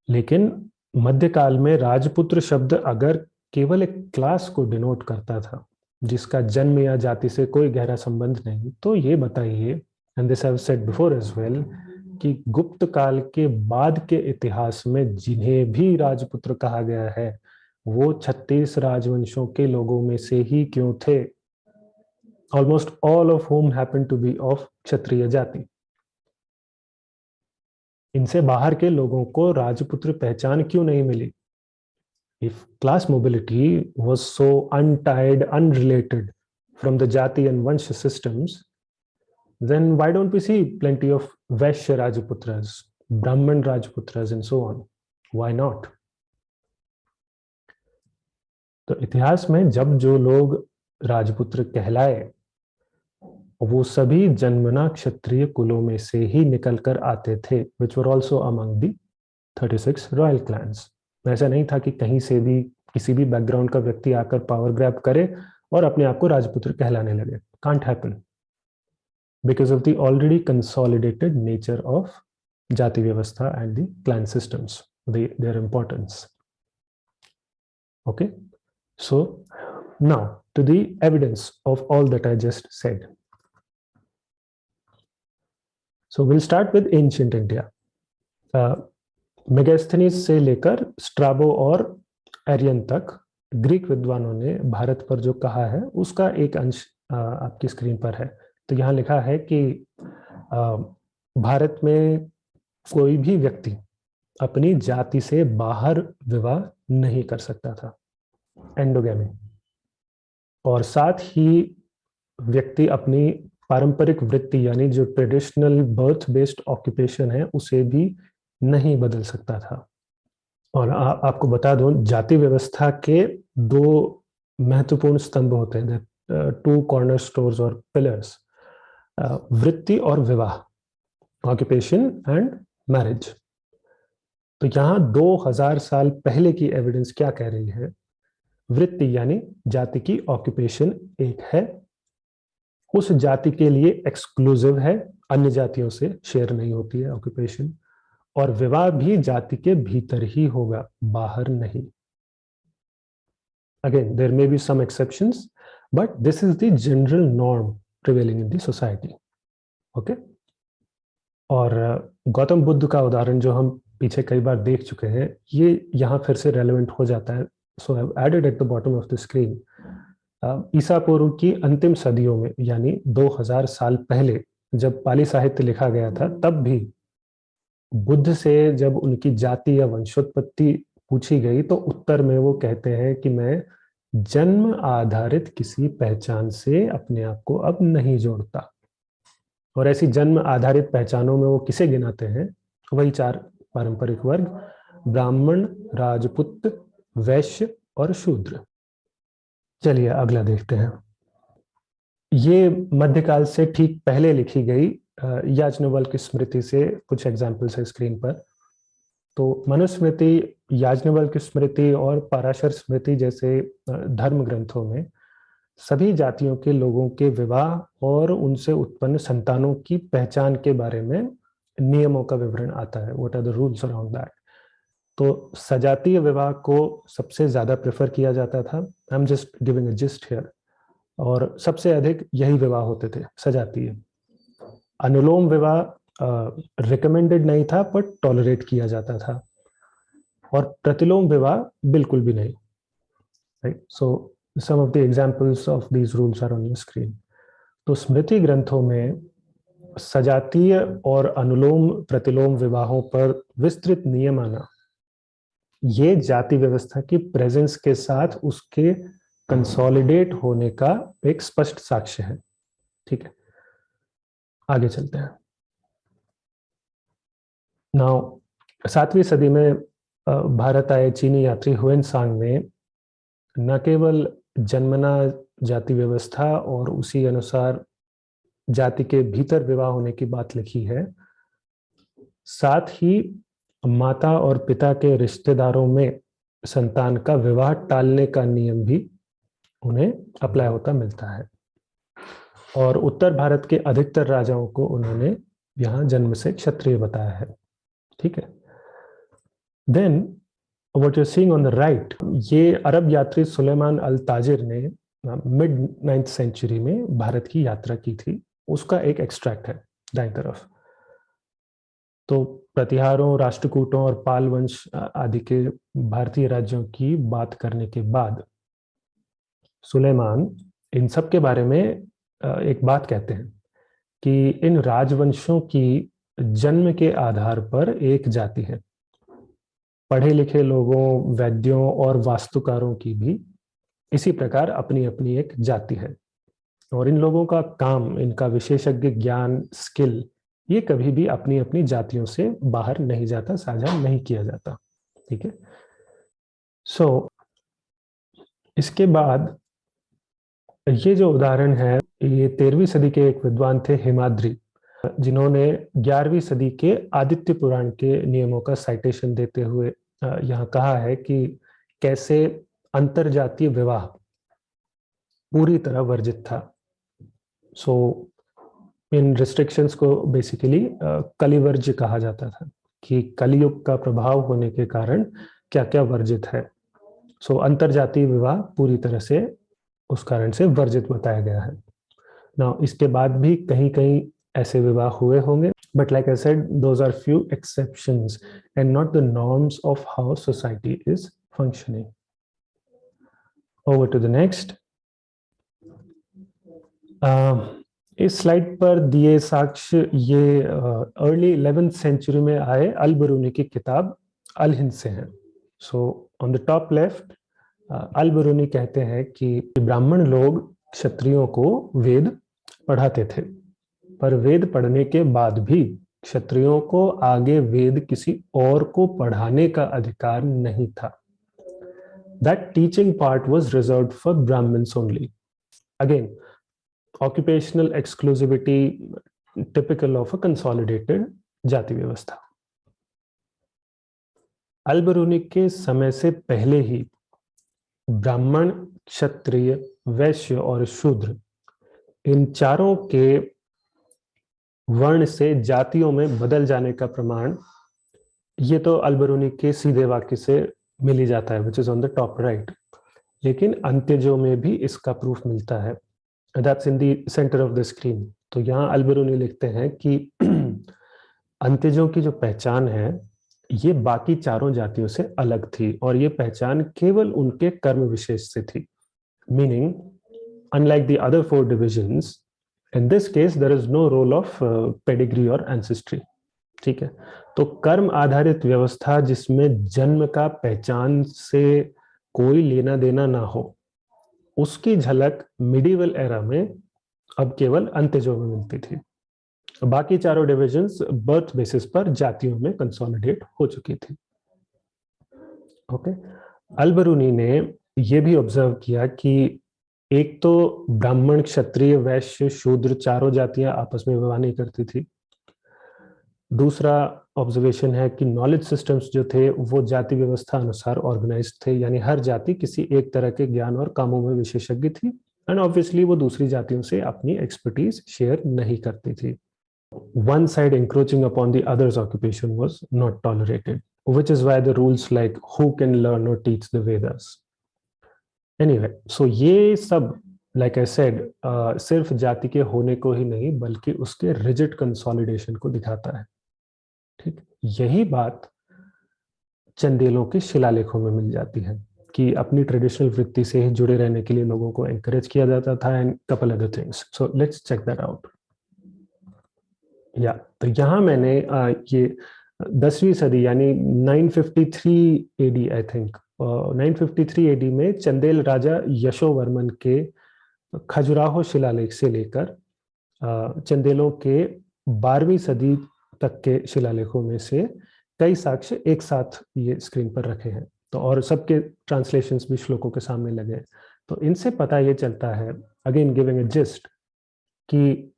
लेकिन मध्यकाल में राजपुत्र शब्द अगर केवल एक क्लास को डिनोट करता था जिसका जन्म या जाति से कोई गहरा संबंध नहीं, तो ये बताइए, and this I have said before as well, कि गुप्त काल के बाद के इतिहास में जिन्हें भी राजपुत्र कहा गया है वो 36 राजवंशों के लोगों में से ही क्यों थे, almost all of whom happened to be of क्षत्रिय जाति. इनसे बाहर के लोगों को राजपुत्र पहचान क्यों नहीं मिली? If class mobility was so untied, unrelated from the jati and vansha systems, then why don't we see plenty of Vaishya Rajputras, Brahman Rajputras and so on? Why not? तो इतिहास में जब जो लोग राजपुत्र कहलाए वो सभी जन्मना क्षत्रिय कुलों में से ही निकलकर आते थे, which were also among the 36 royal clans. ऐसा नहीं था कि कहीं से भी किसी भी बैकग्राउंड का व्यक्ति आकर पावर ग्रैब करे और अपने आप को राजपुत्र कहलाने लगे. Can't happen because of the already consolidated nature of जाति व्यवस्था and the clan systems, their importance. Okay, so now to the evidence of all that I just said. So we'll start with ancient India. Megasthenes से लेकर स्ट्राबो और Ariane तक Greek विद्वानों ने भारत पर जो कहा है उसका एक अंश आपकी स्क्रीन पर है. तो यहाँ लिखा है कि भारत में कोई भी व्यक्ति अपनी जाति से बाहर विवाह नहीं कर सकता था, एंडोगेमी, और साथ ही व्यक्ति अपनी पारंपरिक वृत्ति यानी जो ट्रेडिशनल बर्थ बेस्ड ऑक्यूपेशन है उसे भी नहीं बदल सकता था. और आपको बता दूं, जाति व्यवस्था के दो महत्वपूर्ण स्तंभ होते हैं, टू कॉर्नर स्टोर्स और पिलर्स, वृत्ति और विवाह. Occupation and marriage. तो यहाँ 2000 साल पहले की एविडेंस क्या कह रही है? वृत्ति यानी जाति की ऑक्यूपेशन एक है, उस जाति के लिए एक्सक्लूसिव है, अन्य जातियों से शेयर नहीं होती है ऑक्यूपेशन, और विवाह भी जाति के भीतर ही होगा, बाहर नहीं। Again there may be some exceptions, but this is the general norm prevailing in the society. Okay, और गौतम बुद्ध का उदाहरण जो हम पीछे कई बार देख चुके हैं, ये यहाँ फिर से रेलेवेंट हो जाता है। So I have added at the bottom of the screen. ईसा पूर्व की अंतिम सदियों में, यानी 2000 साल पहले जब पाली साहित्य लिखा गया था, तब भी बुद्ध से जब उनकी जाति या वंशोत्पत्ति पूछी गई तो उत्तर में वो कहते हैं कि मैं जन्म आधारित किसी पहचान से अपने आप को अब नहीं जोड़ता। और ऐसी जन्म आधारित पहचानों में वो किसे गिनाते हैं? वही 4 पारंपरिक वर्ग: ब्राह्मण, राजपूत, वैश्य और शूद्र। चलिए अगला देखते हैं। ये मध्यकाल से ठीक पहले लिखी गई याज्ञवल्क्य की स्मृति से कुछ एग्जाम्पल्स है स्क्रीन पर। तो मनुस्मृति, याज्ञवल्क्य की स्मृति और पराशर स्मृति जैसे धर्म ग्रंथों में सभी जातियों के लोगों के विवाह और उनसे उत्पन्न संतानों की पहचान के बारे में नियमों का विवरण आता है। What are the rules around that. तो सजातीय विवाह को सबसे ज्यादा प्रेफर किया जाता था। I am just giving a gist here. और सबसे अधिक यही विवाह होते थे, सजातीय। अनुलोम विवाह रिकमेंडेड नहीं था, बट टॉलरेट किया जाता था। और प्रतिलोम विवाह बिल्कुल भी नहीं। Right, so some of the examples of these rules are on your screen. तो स्मृति ग्रंथों में सजातीय और अनुलोम प्रतिलोम विवाहों पर विस्तृत नियम आना, ये जाति व्यवस्था की प्रेजेंस के साथ उसके कंसोलिडेट होने का एक स्पष्ट साक्ष्य है। ठीक है, आगे चलते हैं। नाउ 7वीं सदी में भारत आए चीनी यात्री हुएनसांग ने न केवल जन्मना जाति व्यवस्था और उसी अनुसार जाति के भीतर विवाह होने की बात लिखी है, साथ ही माता और पिता के रिश्तेदारों में संतान का विवाह टालने का नियम भी उन्हें अप्लाई होता मिलता है। और उत्तर भारत के अधिकतर राजाओं को उन्होंने यहाँ जन्म से क्षत्रिय बताया है। ठीक है, then what you seeing on the right, ये अरब यात्री सुलेमान अल ताजिर ने मिड 9th सेंचुरी में भारत की यात्रा की थी, उसका एक एक्सट्रैक्ट है दाईं तरफ। तो प्रतिहारों, राष्ट्रकूटों और पाल वंश आदि के भारतीय राज्यों की बात करने के बाद सुलेमान इन सब के बारे में एक बात कहते हैं कि इन राजवंशों की जन्म के आधार पर एक जाति है। पढ़े लिखे लोगों, वैद्यों और वास्तुकारों की भी इसी प्रकार अपनी अपनी एक जाति है। और इन लोगों का काम, इनका विशेषज्ञ ज्ञान, स्किल, ये कभी भी अपनी अपनी जातियों से बाहर नहीं जाता, साझा नहीं किया जाता। ठीक है, सो इसके बाद ये जो उदाहरण है, ये 13वीं सदी के एक विद्वान थे हिमाद्री, जिन्होंने 11वीं सदी के आदित्य पुराण के नियमों का साइटेशन देते हुए यहाँ कहा है कि कैसे अंतरजातीय विवाह पूरी तरह वर्जित था। सो इन रिस्ट्रिक्शंस को बेसिकली कलिवर्ज कहा जाता था, कि कलियुग का प्रभाव होने के कारण क्या क्या वर्जित है। सो अंतरजातीय विवाह पूरी तरह से उस कारण से वर्जित बताया गया है। नाउ इसके बाद भी कहीं कहीं ऐसे विवाह हुए होंगे, but like I said, those are few exceptions and not the norms of how society is functioning. Over to the next. इस स्लाइड पर दिए साक्ष्य ये अर्ली 11th सेंचुरी में आए अल बरूनी की किताब अल हिंद से हैं। So on the top left Al Biruni कहते हैं कि ब्राह्मण लोग क्षत्रियों को वेद पढ़ाते थे, पर वेद पढ़ने के बाद भी क्षत्रियों को आगे वेद किसी और को पढ़ाने का अधिकार नहीं था। That teaching part was reserved for Brahmins only. Again, occupational exclusivity typical of a consolidated जाति व्यवस्था। अल-बरूनी के समय से पहले ही ब्राह्मण, क्षत्रिय, वैश्य और शूद्र, इन चारों के वर्ण से जातियों में बदल जाने का प्रमाण ये तो अल-बरूनी के सीधे वाक्य से मिल ही जाता है, which is on the top right। लेकिन अंत्यजों में भी इसका प्रूफ मिलता है। That's in the center of the screen। तो यहाँ अल-बरूनी लिखते हैं कि अंत्यजों की जो पहचान है ये बाकी चारों जातियों से अलग थी और ये पहचान केवल उनके कर्म विशेष से थी। Meaning, unlike the other four divisions, in this case there is no role of pedigree or ancestry। ठीक है, तो कर्म आधारित व्यवस्था जिसमें जन्म का पहचान से कोई लेना देना ना हो, उसकी झलक मिडिवल एरा में अब केवल अंत्यजों में मिलती थी। बाकी चारों डिविजन्स बर्थ बेसिस पर जातियों में कंसोलिडेट हो चुकी थी। ओके, अल-बरूनी ने यह भी ऑब्जर्व किया कि एक तो ब्राह्मण, क्षत्रिय, वैश्य, शूद्र चारों जातियां आपस में विवाह नहीं करती थी। दूसरा ऑब्जर्वेशन है कि नॉलेज सिस्टम्स जो थे वो जाति व्यवस्था अनुसार ऑर्गेनाइज्ड थे, यानी हर जाति किसी एक तरह के ज्ञान और कामों में विशेषज्ञ थी एंड ऑब्वियसली वो दूसरी जातियों से अपनी एक्सपर्टीज शेयर नहीं करती थी। One side encroaching upon the other's occupation was not tolerated, which is why the rules like who can learn or teach the Vedas। Anyway, so ये सब like I said सिर्फ जाति के होने को ही नहीं बल्कि उसके रिजिड कंसोलिडेशन को दिखाता है। ठीक, यही बात चंदेलों के शिलालेखों में मिल जाती है कि अपनी ट्रेडिशनल वृत्ति से ही जुड़े रहने के लिए लोगों को एनकरेज किया जाता था and couple other things. So let's check that out. या तो यहाँ मैंने ये 10वीं सदी यानी 953 एडी आई थिंक 953 एडी में चंदेल राजा यशोवर्मन के खजुराहो शिलालेख से लेकर चंदेलों के 12वीं सदी तक के शिलालेखों में से कई साक्ष्य एक साथ ये स्क्रीन पर रखे हैं, तो और सबके ट्रांसलेशंस भी श्लोकों के सामने लगे। तो इनसे पता ये चलता है, अगेन गिविंग अ जिस्ट, कि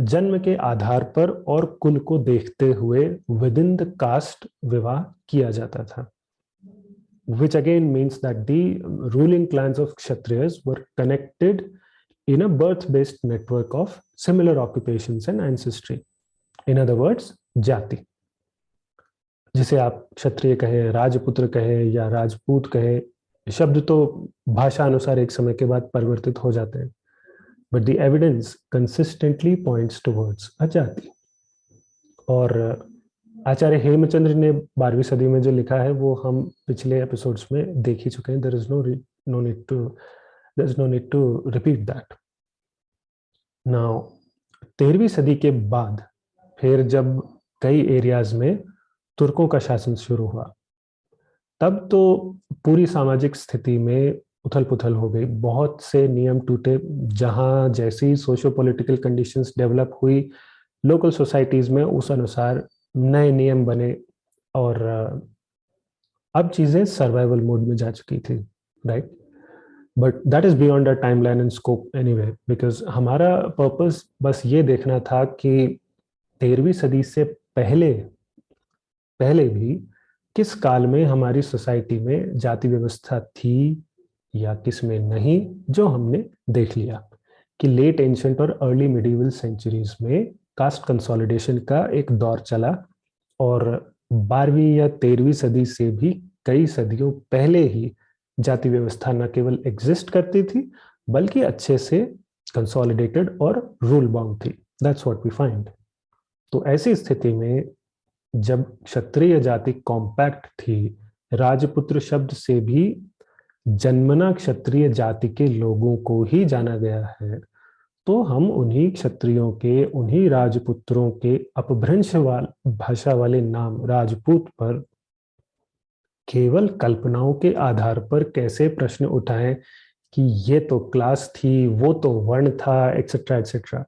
जन्म के आधार पर और कुल को देखते हुए विद इन द कास्ट विवाह किया जाता था, which again means that the ruling clans of Kshatriyas were connected in a birth-based network of similar occupations and ancestry। In other words, जाति, जिसे आप क्षत्रिय कहें, राजपुत्र कहें या राजपूत कहें, शब्द तो भाषा अनुसार एक समय के बाद परिवर्तित हो जाते हैं, but the evidence consistently points towards a जाति। और आचार्य हेमचंद्र ने 12वीं सदी में जो लिखा है वो हम पिछले एपिसोड्स में देख ही चुके हैं। there is no need to repeat that। Now 13वीं सदी के बाद फिर जब कई एरियाज में तुर्कों का शासन शुरू हुआ, तब तो पूरी सामाजिक स्थिति में उथल पुथल हो गई, बहुत से नियम टूटे। जहां जैसी सोशो पॉलिटिकल कंडीशंस डेवलप हुई, लोकल सोसाइटीज में उस अनुसार नए नियम बने और अब चीजें सर्वाइवल मोड में जा चुकी थी, right. But that is beyond a timeline and scope anyway, because हमारा पर्पस बस ये देखना था कि 13वीं सदी से पहले भी किस काल में हमारी सोसाइटी में जाति व्यवस्था थी या किस में नहीं, जो हमने देख लिया कि लेट एंशिएंट और अर्ली मिडिवल सेंचुरीज में कास्ट कंसोलिडेशन का एक दौर चला और 12वीं या 13वीं सदी से भी कई सदियों पहले ही जाति व्यवस्था न केवल एग्जिस्ट करती थी बल्कि अच्छे से कंसोलिडेटेड और रूल बाउंड थी। That's what we find. तो ऐसी स्थिति में जब क्षत्रिय जाति कॉम्पैक्ट थी, राजपुत्र शब्द से भी जन्मना क्षत्रिय जाति के लोगों को ही जाना गया है, तो हम उन्हीं क्षत्रियों के, उन्हीं राजपुत्रों के अपभ्रंश भाषा वाले नाम राजपूत पर केवल कल्पनाओं के आधार पर कैसे प्रश्न उठाएं कि ये तो क्लास थी, वो तो वर्ण था, etcetera etcetera.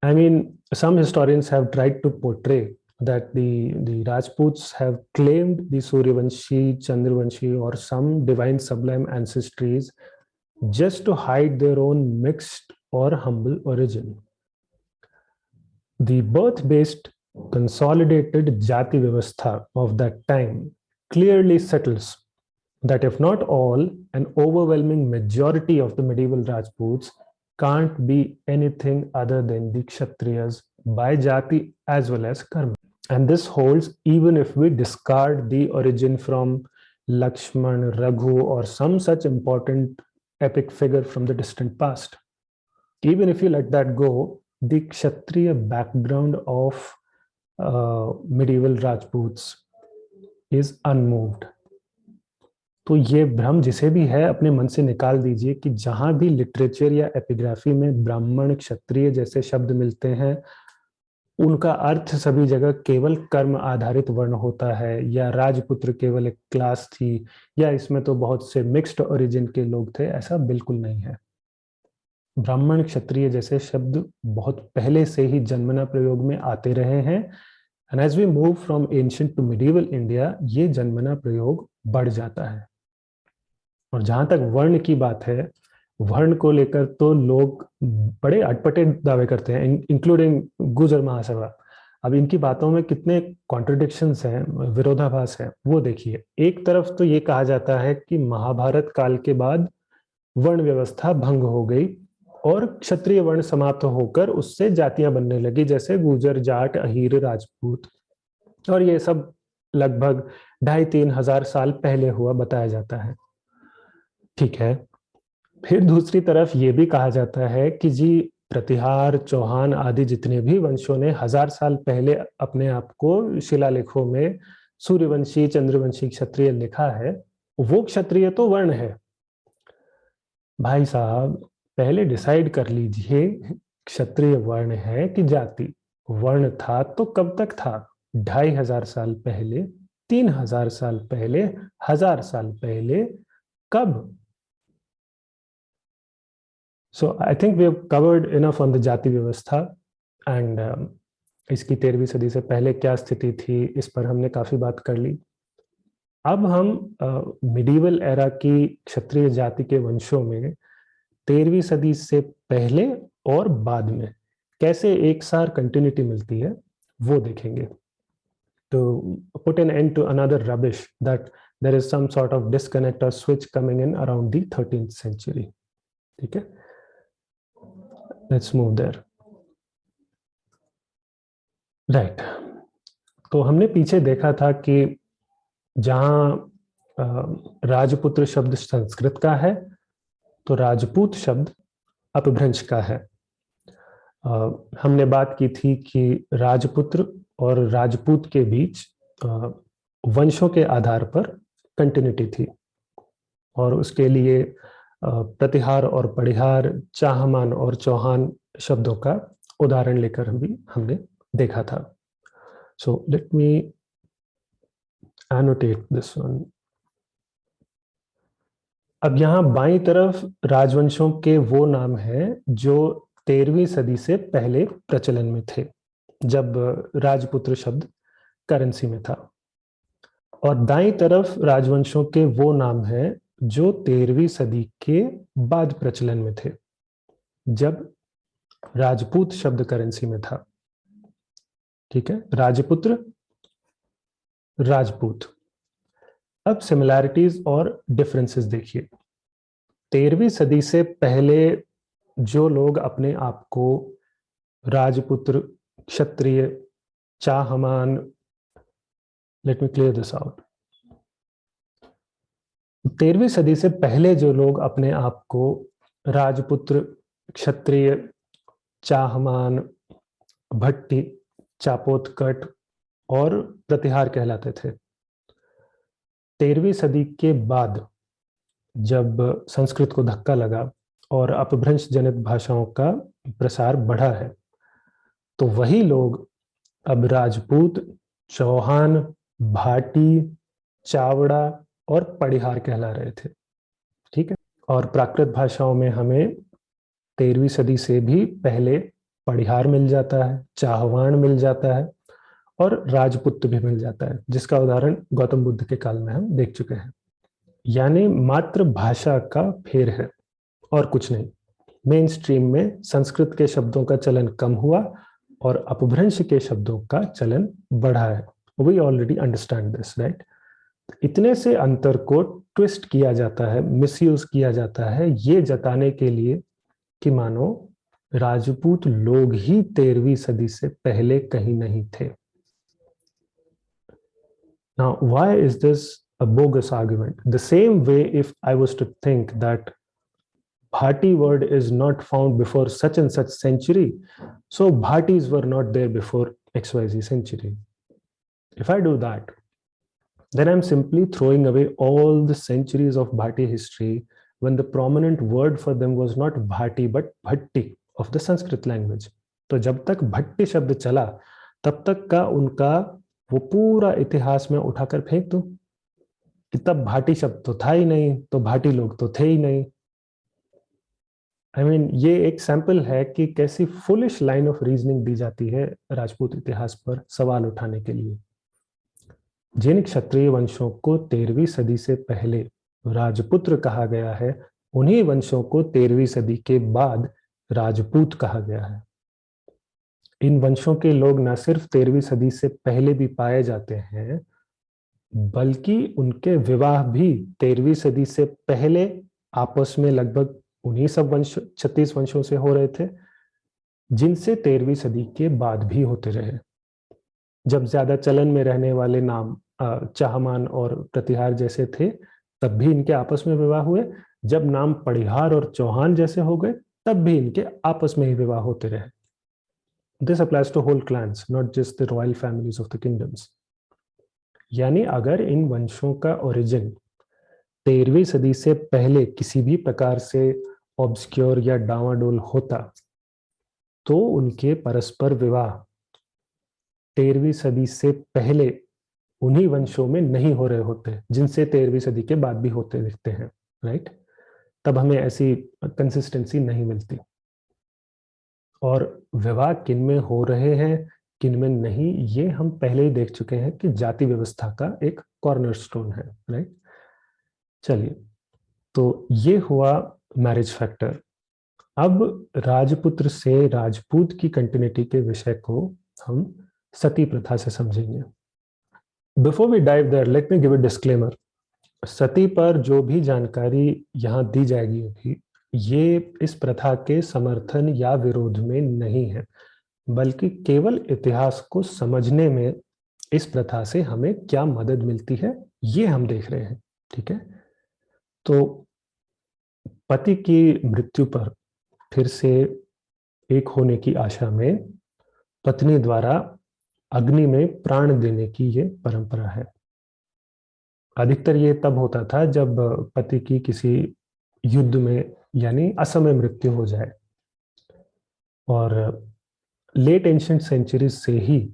I mean, some historians have tried to portray that the Rajputs have claimed the Suryavanshi, Chandravanshi or some divine sublime ancestries just to hide their own mixed or humble origin. The birth-based consolidated jati vyavastha of that time clearly settles that if not all, an overwhelming majority of the medieval Rajputs can't be anything other than the Kshatriyas by jati as well as karma. And this holds even if we discard the origin from Lakshman, Raghu, or some such important epic figure from the distant past. Even if you let that go, the Kshatriya background of medieval Rajputs is unmoved. तो ये भ्रम जिसे भी है अपने मन से निकाल दीजिए कि जहां भी लिटरेचर या एपिग्राफी में ब्राह्मण क्षत्रिय जैसे शब्द मिलते हैं उनका अर्थ सभी जगह केवल कर्म आधारित वर्ण होता है या राजपुत्र केवल एक क्लास थी या इसमें तो बहुत से मिक्स्ड ओरिजिन के लोग थे, ऐसा बिल्कुल नहीं है। ब्राह्मण क्षत्रिय जैसे शब्द बहुत पहले से ही जन्मना प्रयोग में आते रहे हैं and as we move from ancient to medieval India ये जन्मना प्रयोग बढ़ जाता है। और जहां तक वर्ण की बात है, वर्ण को लेकर तो लोग बड़े अटपटे दावे करते हैं, इंक्लूडिंग गुर्जर महासभा। अब इनकी बातों में कितने कॉन्ट्रडिक्शंस हैं, विरोधाभास है, वो देखिए। एक तरफ तो ये कहा जाता है कि महाभारत काल के बाद वर्ण व्यवस्था भंग हो गई और क्षत्रिय वर्ण समाप्त होकर उससे जातियां बनने लगी, जैसे गुर्जर, जाट, अहीर, राजपूत, और ये सब लगभग 2,500-3 हजार साल पहले हुआ बताया जाता है। ठीक है, फिर दूसरी तरफ ये भी कहा जाता है कि जी प्रतिहार, चौहान आदि जितने भी वंशों ने 1000 साल पहले अपने आप को शिलालेखों में सूर्यवंशी, चंद्रवंशी, क्षत्रिय लिखा है, वो क्षत्रिय तो वर्ण है। भाई साहब, पहले डिसाइड कर लीजिए क्षत्रिय वर्ण है कि जाति। वर्ण था तो कब तक था? 2500 साल पहले, 3000 साल पहले, 1000 साल पहले, कब? So I think we have covered enough on the जाति व्यवस्था and इसकी 13वीं सदी से पहले क्या स्थिति थी, इस पर हमने काफी बात कर ली। अब हम मिडिवल एरा की क्षत्रिय जाति के वंशों में 13वीं सदी से पहले और बाद में कैसे एक सार कंटिन्यूटी मिलती है वो देखेंगे। To put an end to another rubbish that there is some sort of disconnect or switch coming in around the 13th century. ठीक है, let's move there. Right. तो हमने पीछे देखा था कि जहां राजपुत्र शब्द संस्कृत का है तो राजपूत शब्द अपभ्रंश का है। हमने बात की थी कि राजपुत्र और राजपूत के बीच वंशों के आधार पर कंटिन्यूटी थी और उसके लिए प्रतिहार और पड़िहार, चाहमान और चौहान शब्दों का उदाहरण लेकर भी हमने देखा था। So let me annotate this one. अब यहाँ बाईं तरफ राजवंशों के वो नाम हैं जो 13वीं सदी से पहले प्रचलन में थे, जब राजपुत्र शब्द करेंसी में था, और दाईं तरफ राजवंशों के वो नाम हैं जो 13वीं सदी के बाद प्रचलन में थे, जब राजपूत शब्द करेंसी में था। ठीक है, राजपुत्र, राजपूत। अब सिमिलैरिटीज और डिफरेंसेस देखिए। 13वीं सदी से पहले जो लोग अपने आप को Rajputra, Kshatriya, Chahamana, let me clear this out. 13वीं सदी से पहले जो लोग अपने आप को राजपुत्र, क्षत्रिय, चाहमान, भट्टी, चापोतकट और प्रतिहार कहलाते थे, 13वीं सदी के बाद जब संस्कृत को धक्का लगा और अपभ्रंश जनित भाषाओं का प्रसार बढ़ा है, तो वही लोग अब राजपूत, चौहान, भाटी, चावड़ा और पड़िहार कहला रहे थे। ठीक है, और प्राकृत भाषाओं में हमें 13वीं सदी से भी पहले पड़िहार मिल जाता है, चाहवान मिल जाता है और राजपुत भी मिल जाता है, जिसका उदाहरण गौतम बुद्ध के काल में हम देख चुके हैं। यानी मात्र भाषा का फेर है और कुछ नहीं। मेन स्ट्रीम में संस्कृत के शब्दों का चलन कम हुआ और अपभ्रंश के शब्दों का चलन बढ़ा है। We already understand this, right? इतने से अंतर को ट्विस्ट किया जाता है, मिसयूज किया जाता है, ये जताने के लिए कि मानो राजपूत लोग ही 13वीं सदी से पहले कहीं नहीं थे। Now, why is this a bogus argument? The same way, if I was to think that Bhati word is not found before such and such century, so Bhatis were not there before XYZ century. If I do that, then I'm simply throwing away all the centuries of Bhati history when the prominent word for them was not Bhati but Bhatti of the Sanskrit language. तो जब तक भट्टी शब्द चला तब तक का उनका वो पूरा इतिहास में उठाकर फेंक दूं कि तब भाटी शब्द तो था ही नहीं, तो भाटी लोग तो थे ही नहीं। ये एक सैंपल है कि कैसी फुलिश लाइन ऑफ रीजनिंग दी जाती है राजपूत इतिहास पर सवाल उठाने के लिए। जिन क्षत्रिय वंशों को 13वीं सदी से पहले राजपुत्र कहा गया है, उन्हीं वंशों को 13वीं सदी के बाद राजपूत कहा गया है। इन वंशों के लोग न सिर्फ 13वीं सदी से पहले भी पाए जाते हैं, बल्कि उनके विवाह भी 13वीं सदी से पहले आपस में लगभग उन्हीं सब वंश 36 वंशों से हो रहे थे, जिनसे 13वीं सदी के बाद भी होते रहे। जब ज्यादा चलन में रहने वाले नाम चाहमान और प्रतिहार जैसे थे, तब भी इनके आपस में विवाह हुए। जब नाम पड़िहार और चौहान जैसे हो गए, तब भी इनके आपस में ही विवाह होते रहे। This applies to whole clans, not just the royal families of the kingdoms. यानी अगर इन वंशों का ओरिजिन 13वीं सदी से पहले किसी भी प्रकार से ऑब्सक्योर या डावाडोल होता, तो उनके परस्पर विवाह 13वीं सदी से पहले उन्हीं वंशों में नहीं हो रहे होते, जिनसे 13वीं सदी के बाद भी होते दिखते हैं, राइट? तब हमें ऐसी कंसिस्टेंसी नहीं मिलती। और विवाह किन में हो रहे हैं, किन में नहीं, ये हम पहले ही देख चुके हैं कि जाति व्यवस्था का एक कॉर्नरस्टोन है, राइट? चलिए, तो ये हुआ मैरिज फैक्टर। अब राजपुत्र से राजपूत की कंटिन्यूटी के विषय को हम सती प्रथा से समझेंगे। Before we dive there, let me give a disclaimer. सती पर जो भी जानकारी यहाँ दी जाएगी अभी, ये इस प्रथा के समर्थन या विरोध में नहीं है, बल्कि केवल इतिहास को समझने में इस प्रथा से हमें क्या मदद मिलती है, ये हम देख रहे हैं, ठीक है? तो पति की मृत्यु पर फिर से एक होने की आशा में पत्नी द्वारा अग्नि में प्राण देने की ये परंपरा है। अधिकतर ये तब होता था जब पति की किसी युद्ध में यानी असमय मृत्यु हो जाए। और लेट एंशिएंट सेंचुरीज से ही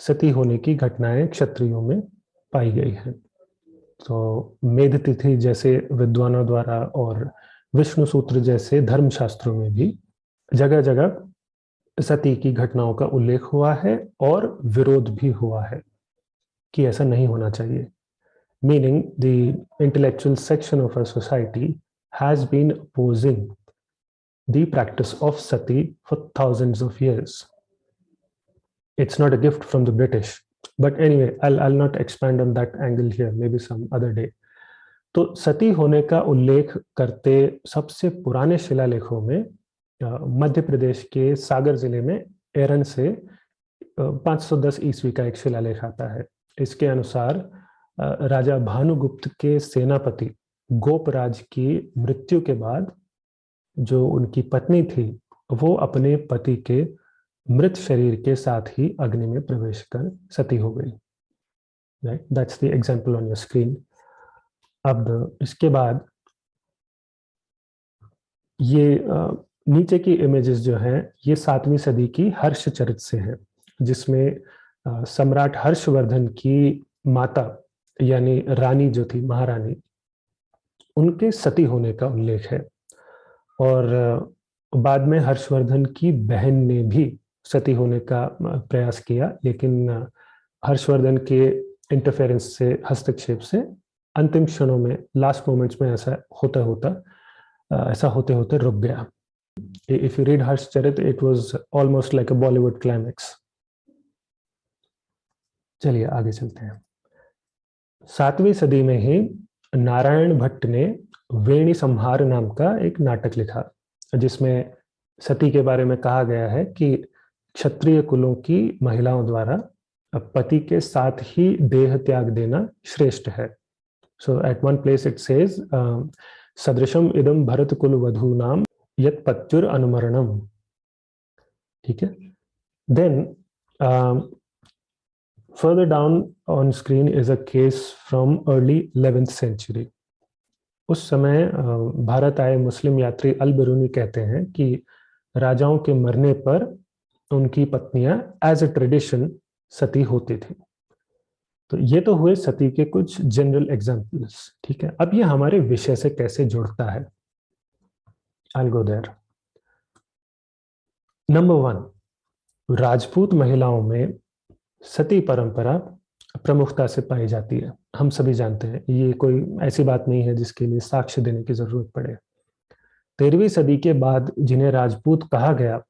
सती होने की घटनाएं क्षत्रियों में पाई गई हैं। तो मेध तिथि जैसे विद्वानों द्वारा और विष्णु सूत्र जैसे धर्मशास्त्रों में भी जगह जगह सती की घटनाओं का उल्लेख हुआ है और विरोध भी हुआ है कि ऐसा नहीं होना चाहिए। Meaning the intellectual section of our society has been opposing the practice of sati for thousands of years. It's not a gift from the British. But anyway, I'll not expand on that angle here, maybe some other day. तो सती होने का उल्लेख करते सबसे पुराने शिलालेखों में मध्य प्रदेश के सागर जिले में एरन से 510 ईस्वी का एक शिलालेख आता है। इसके अनुसार राजा भानुगुप्त के सेनापति गोपराज की मृत्यु के बाद जो उनकी पत्नी थी, वो अपने पति के मृत शरीर के साथ ही अग्नि में प्रवेश कर सती हो गई, right? That's the example on your screen. अब इसके बाद ये नीचे की इमेजेस जो हैं, ये 7वीं सदी की हर्षचरित से हैं, जिसमें सम्राट हर्षवर्धन की माता यानी रानी जो थी, महारानी, उनके सती होने का उल्लेख है। और बाद में हर्षवर्धन की बहन ने भी सती होने का प्रयास किया, लेकिन हर्षवर्धन के इंटरफेरेंस से, हस्तक्षेप से अंतिम क्षणों में, लास्ट मोमेंट्स में ऐसा होते होते रुक गया। If you read Harshcharit, it was almost like a Bollywood climax. चलिए आगे चलते हैं। 7वीं सदी में ही नारायण भट्ट ने वेणी संहार नाम का एक नाटक लिखा, जिसमें सती के बारे में कहा गया है कि क्षत्रिय कुलों की महिलाओं द्वारा पति के साथ ही देह त्याग देना श्रेष्ठ है। So at one place it says सदृशम इदम भरत कुल वधू नाम यत पत्युर अनुमरणम। ठीक है। Then further down on screen is a case from early 11th century. उस समय भारत आए मुस्लिम यात्री अल बिरूनी कहते हैं कि राजाओं के मरने पर उनकी पत्नियां एज अ ट्रेडिशन सती होती थी। तो ये तो हुए सती के कुछ जनरल एग्जांपल्स। ठीक है, अब ये हमारे विषय से कैसे जुड़ता है? I'll go there. Number 1, Rajput महिलाओं में सती परंपरा प्रमुखता से पाई जाती है। हम सभी जानते हैं, ये कोई ऐसी बात नहीं है जिसके लिए साक्ष्य देने की जरूरत पड़े। 13वीं सदी के बाद जिन्हें राजपूत कहा गया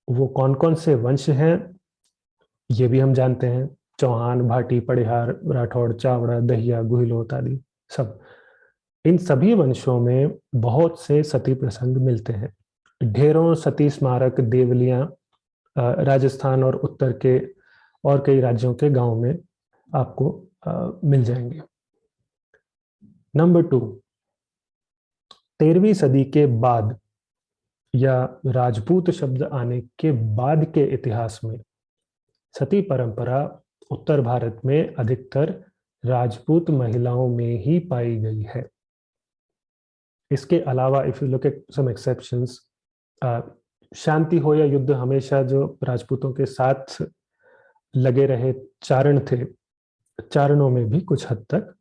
वो कौन कौन से वंश हैं ये भी हम जानते हैं। चौहान, भाटी, परिहार, राठौड़, चावड़ा, दहिया, गुहिलोत आदि सब। इन सभी वंशों में बहुत से सती प्रसंग मिलते हैं। ढेरों सती स्मारक देवलियां राजस्थान और उत्तर के और कई राज्यों के गांव में आपको मिल जाएंगे। नंबर 2, 13वीं सदी के बाद या राजपूत शब्द आने के बाद के इतिहास में सती परंपरा उत्तर भारत में अधिकतर राजपूत महिलाओं में ही पाई गई है। इसके अलावा if you look at some exceptions, शांति हो या युद्ध, हमेशा जो राजपूतों के साथ लगे रहे चारण थे, चारणों में भी कुछ हद तक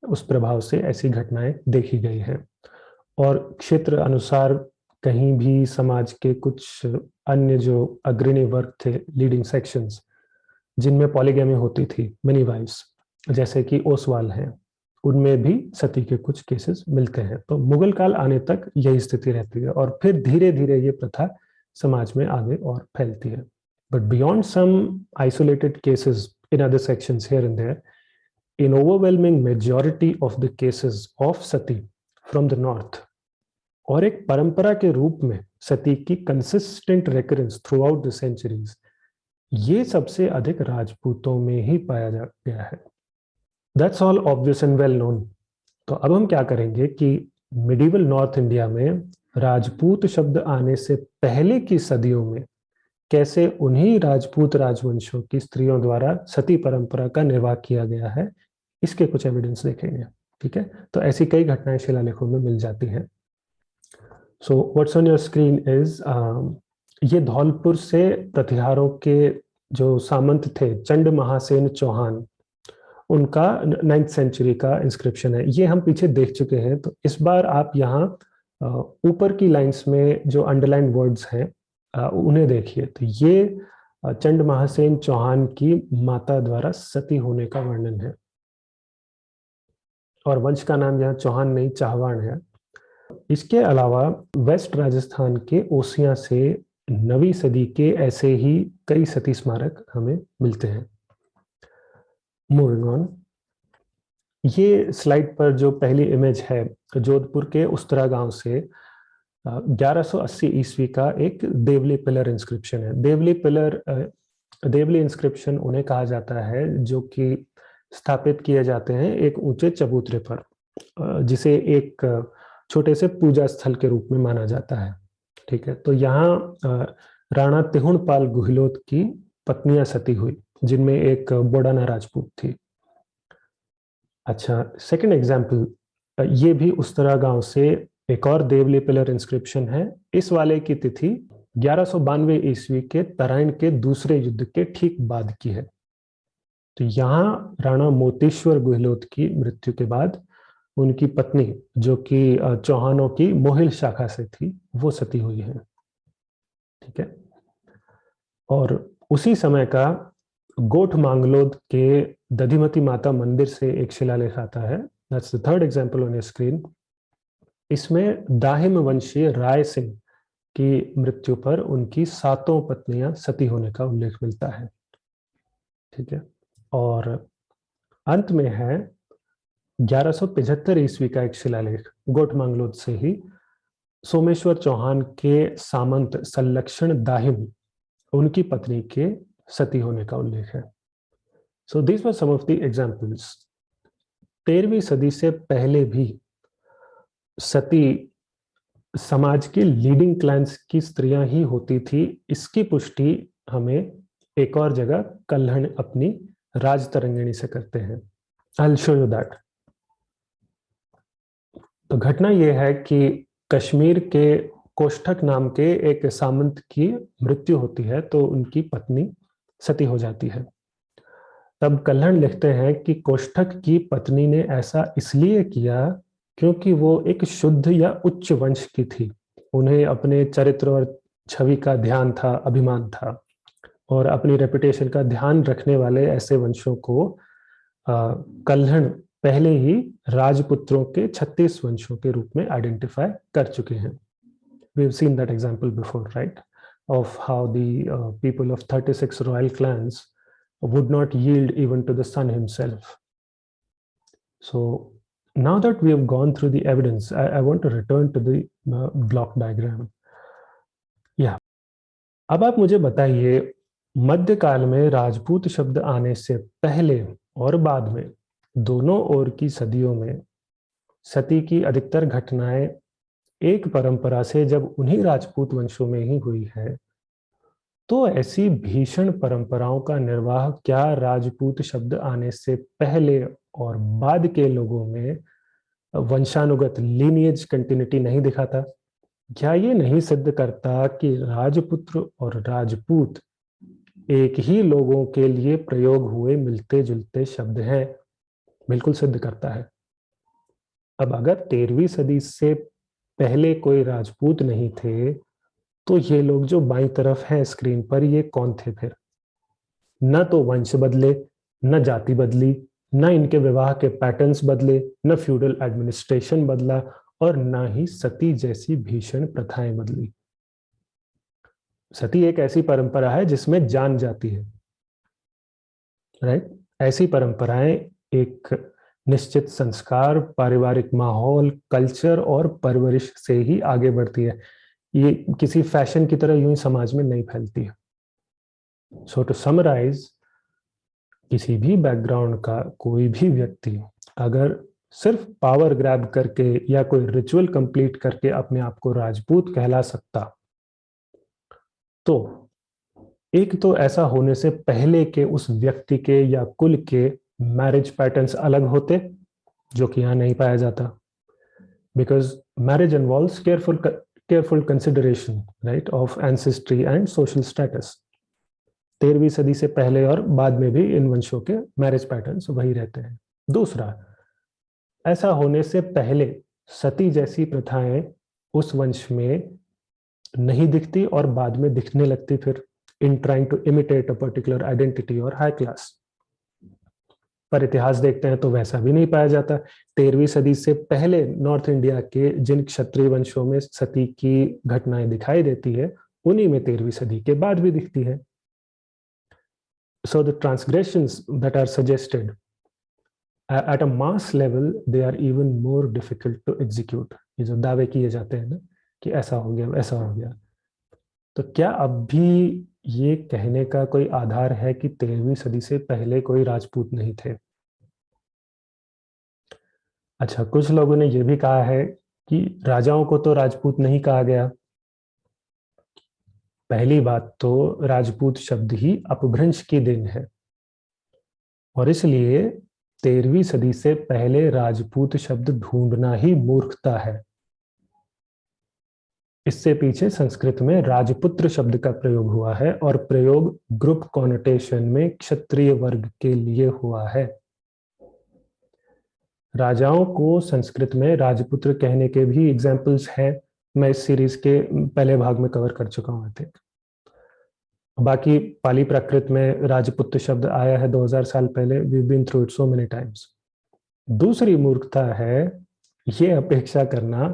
उस प्रभाव से ऐसी घटनाएं देखी गई हैं। और क्षेत्र अनुसार कहीं भी समाज के कुछ अन्य जो अग्रणी वर्ग थे, लीडिंग सेक्शंस, जिनमें पॉलीगैमी होती थी, मेनी वाइफ्स, जैसे कि ओसवाल हैं, उनमें भी सती के कुछ केसेस मिलते हैं। तो मुगल काल आने तक यही स्थिति रहती है और फिर धीरे धीरे ये प्रथा समाज में आगे और फैलती है। But beyond some isolated cases in other sections here and there, in overwhelming majority of the cases of sati from the north, और एक परंपरा के रूप में सती की consistent recurrence throughout the centuries, ये सबसे अधिक राजपूतों में ही पाया गया है। That's all obvious and well known. तो अब हम क्या करेंगे कि मिडिवल नॉर्थ इंडिया में राजपूत शब्द आने से पहले की सदियों में कैसे उन्हीं राजपूत राजवंशों की स्त्रियों द्वारा सती परंपरा का निर्वाह किया गया है, इसके कुछ एविडेंस देखेंगे। ठीक है, तो ऐसी कई घटनाएं शिलालेखों में मिल जाती हैं। So what's on your screen is, ये धौलपुर से प्रतिहारों के जो सामंत थे चंड महासेन चौहान, उनका 9th सेंचुरी का इंस्क्रिप्शन है। ये हम पीछे देख चुके हैं। तो इस बार आप यहाँ ऊपर की लाइंस में जो अंडरलाइन वर्ड्स हैं उन्हें देखिए। तो ये चंड महासेन चौहान की माता द्वारा सती होने का वर्णन है और वंश का नाम यहाँ चौहान नहीं चाहवान है। इसके अलावा वेस्ट राजस्थान के ओसियां से 9वीं सदी के ऐसे ही कई सती स्मारक हमें मिलते हैं। मूविंग ऑन, ये स्लाइड पर जो पहली इमेज है जोधपुर के उस्तरा गांव से 1180 ईस्वी का एक देवली पिलर इंस्क्रिप्शन है। देवली इंस्क्रिप्शन उन्हें कहा जाता है जो कि स्थापित किए जाते हैं एक ऊंचे चबूतरे पर, जिसे एक छोटे से पूजा स्थल के रूप में माना जाता है। ठीक है, तो यहाँ राणा तिहुणपाल गुहिलोत की पत्नियां सती हुई, जिनमें एक बोडाना राजपूत थी। अच्छा, सेकंड एग्जाम्पल, ये भी उस्तरा गांव से एक और देवली पिलर इंस्क्रिप्शन है। इस वाले की तिथि 1192 ईस्वी के तराइन के दूसरे युद्ध के ठीक बाद की है। तो यहाँ राणा मोतीश्वर गुहलोत की मृत्यु के बाद उनकी पत्नी, जो कि चौहानों की मोहिल शाखा से थी, वो सती हुई है। ठीक है, और उसी समय का गोठ मांगलोद के दधिमती माता मंदिर से एक शिलालेख आता है। That's the third example on your screen. इसमें दाहिम वंशीय राय सिंह की मृत्यु पर उनकी 7 पत्नियां सती होने का उल्लेख मिलता है। ठीक है, और अंत में है 1175 ईस्वी का एक शिलालेख गोटमांगलोद से ही सोमेश्वर चौहान के सामंत संलक्षण दाहिम, उनकी पत्नी के सती होने का उल्लेख है। So these were some of the examples. 13वीं सदी से पहले भी सती समाज के लीडिंग क्लान्स की स्त्रियां ही होती थी, इसकी पुष्टि हमें एक और जगह कल्हण अपनी राज तरंगिणी से करते हैं। I will show you that. तो घटना यह है कि कश्मीर के कोष्ठक नाम के एक सामंत की मृत्यु होती है, तो उनकी पत्नी सती हो जाती है। तब कल्हण लिखते हैं कि कोष्ठक की पत्नी ने ऐसा इसलिए किया क्योंकि वो एक शुद्ध या उच्च वंश की थी। उन्हें अपने चरित्र और छवि का ध्यान था, अभिमान था, और अपनी रेपुटेशन का ध्यान रखने वाले ऐसे वंशों को कल्हण पहले ही राजपुत्रों के 36 वंशों के रूप में आइडेंटिफाई कर चुके हैं। We have seen that example before, right, of how the people of 36 royal clans would not yield even to the sun himself. So now that we have gone through the evidence, I want to return to the block diagram. Yeah. अब आप मुझे बताइए, मध्यकाल में राजपूत शब्द आने से पहले और बाद में दोनों ओर की सदियों में सती की अधिकतर घटनाएं एक परंपरा से जब उन्हीं राजपूत वंशों में ही हुई है, तो ऐसी भीषण परंपराओं का निर्वाह क्या राजपूत शब्द आने से पहले और बाद के लोगों में वंशानुगत लीनिएज कंटिन्यूटी नहीं दिखाता? क्या ये नहीं सिद्ध करता कि राजपुत्र और राजपूत एक ही लोगों के लिए प्रयोग हुए मिलते जुलते शब्द हैं? बिल्कुल सिद्ध करता है। अब अगर 13वीं सदी से पहले कोई राजपूत नहीं थे, तो ये लोग जो बाईं तरफ हैं स्क्रीन पर, ये कौन थे फिर? न तो वंश बदले, न जाति बदली, न इनके विवाह के पैटर्न्स बदले, न फ्यूडल एडमिनिस्ट्रेशन बदला, और न ही सती जैसी भीषण प्रथाएं बदली। सती एक ऐसी परंपरा है जिसमें जान जाती है, राइट? ऐसी परंपराएं एक निश्चित संस्कार, पारिवारिक माहौल, कल्चर और परवरिश से ही आगे बढ़ती है। ये किसी फैशन की तरह यूं ही समाज में नहीं फैलती है। सो टू समराइज, किसी भी बैकग्राउंड का कोई भी व्यक्ति अगर सिर्फ पावर ग्रैब करके या कोई रिचुअल कंप्लीट करके अपने आप को राजपूत कहला सकता, तो एक तो ऐसा होने से पहले के उस व्यक्ति के या कुल के मैरिज पैटर्न्स अलग होते, जो कि यहां नहीं पाया जाता, because marriage involves careful consideration, right, of ancestry and social status. 13वीं सदी से पहले और बाद में भी इन वंशों के मैरिज पैटर्न्स वही रहते हैं। दूसरा, ऐसा होने से पहले सती जैसी प्रथाएं उस वंश में नहीं दिखती और बाद में दिखने लगती फिर, in trying to imitate a particular identity और हाई क्लास। पर इतिहास देखते हैं तो वैसा भी नहीं पाया जाता। 13वीं सदी से पहले नॉर्थ इंडिया के जिन क्षत्रिय वंशों में सती की घटनाएं दिखाई देती है, उन्हीं में 13वीं सदी के बाद भी दिखती है। So the transgressions that are suggested at a mass level, they are even more difficult to execute. ये जो दावे किए जाते हैं ना कि ऐसा हो गया, ऐसा हो गया, तो क्या अब भी ये कहने का कोई आधार है कि 13वीं सदी से पहले कोई राजपूत नहीं थे? अच्छा, कुछ लोगों ने यह भी कहा है कि राजाओं को तो राजपूत नहीं कहा गया। पहली बात तो राजपूत शब्द ही अपभ्रंश की देन है, और इसलिए 13वीं सदी से पहले राजपूत शब्द ढूंढना ही मूर्खता है। इससे पीछे संस्कृत में राजपुत्र शब्द का प्रयोग हुआ है, और प्रयोग ग्रुप कॉनोटेशन में क्षत्रिय वर्ग के लिए हुआ है। राजाओं को संस्कृत में राजपुत्र कहने के भी एग्जाम्पल्स हैं, मैं इस सीरीज के पहले भाग में कवर कर चुका हूं आई थिंक। बाकी पाली प्राकृत में राजपुत्र शब्द आया है 2000 साल पहले, we been through it so many times. दूसरी मूर्खता है ये अपेक्षा करना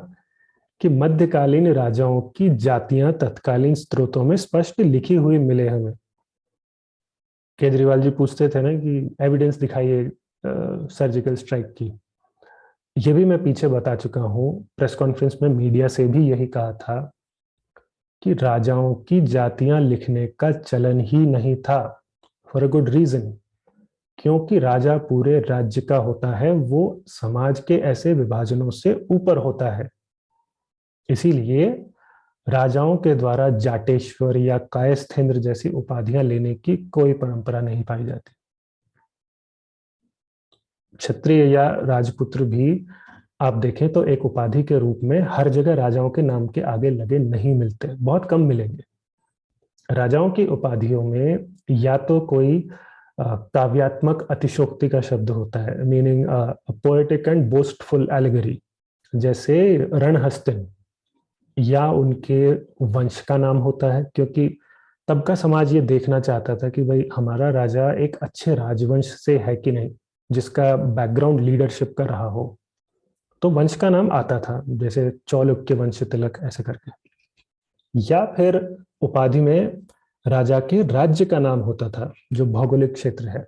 कि मध्यकालीन राजाओं की जातियां तत्कालीन स्रोतों में स्पष्ट लिखी हुई मिले हमें। केजरीवाल जी पूछते थे ना कि एविडेंस दिखाइए सर्जिकल स्ट्राइक की। ये भी मैं पीछे बता चुका हूँ, प्रेस कॉन्फ्रेंस में मीडिया से भी यही कहा था कि राजाओं की जातियां लिखने का चलन ही नहीं था, फॉर अ गुड रीजन। क्योंकि राजा पूरे राज्य का होता है, वो समाज के ऐसे विभाजनों से ऊपर होता है। इसीलिए राजाओं के द्वारा जाटेश्वर या कायस्थेंद्र जैसी उपाधियां लेने की कोई परंपरा नहीं पाई जाती। क्षत्रिय या राजपुत्र भी आप देखें तो एक उपाधि के रूप में हर जगह राजाओं के नाम के आगे लगे नहीं मिलते, बहुत कम मिलेंगे। राजाओं की उपाधियों में या तो कोई काव्यात्मक अतिशोक्ति का शब्द होता है, meaning poetic and boastful allegory, जैसे रणहस्तिन, या उनके वंश का नाम होता है, क्योंकि तब का समाज ये देखना चाहता था कि भाई हमारा राजा एक अच्छे राजवंश से है कि नहीं, जिसका बैकग्राउंड लीडरशिप का रहा हो। तो वंश का नाम आता था, जैसे चालुक्य वंश, तिलक, ऐसे करके। या फिर उपाधि में राजा के राज्य का नाम होता था, जो भौगोलिक क्षेत्र है।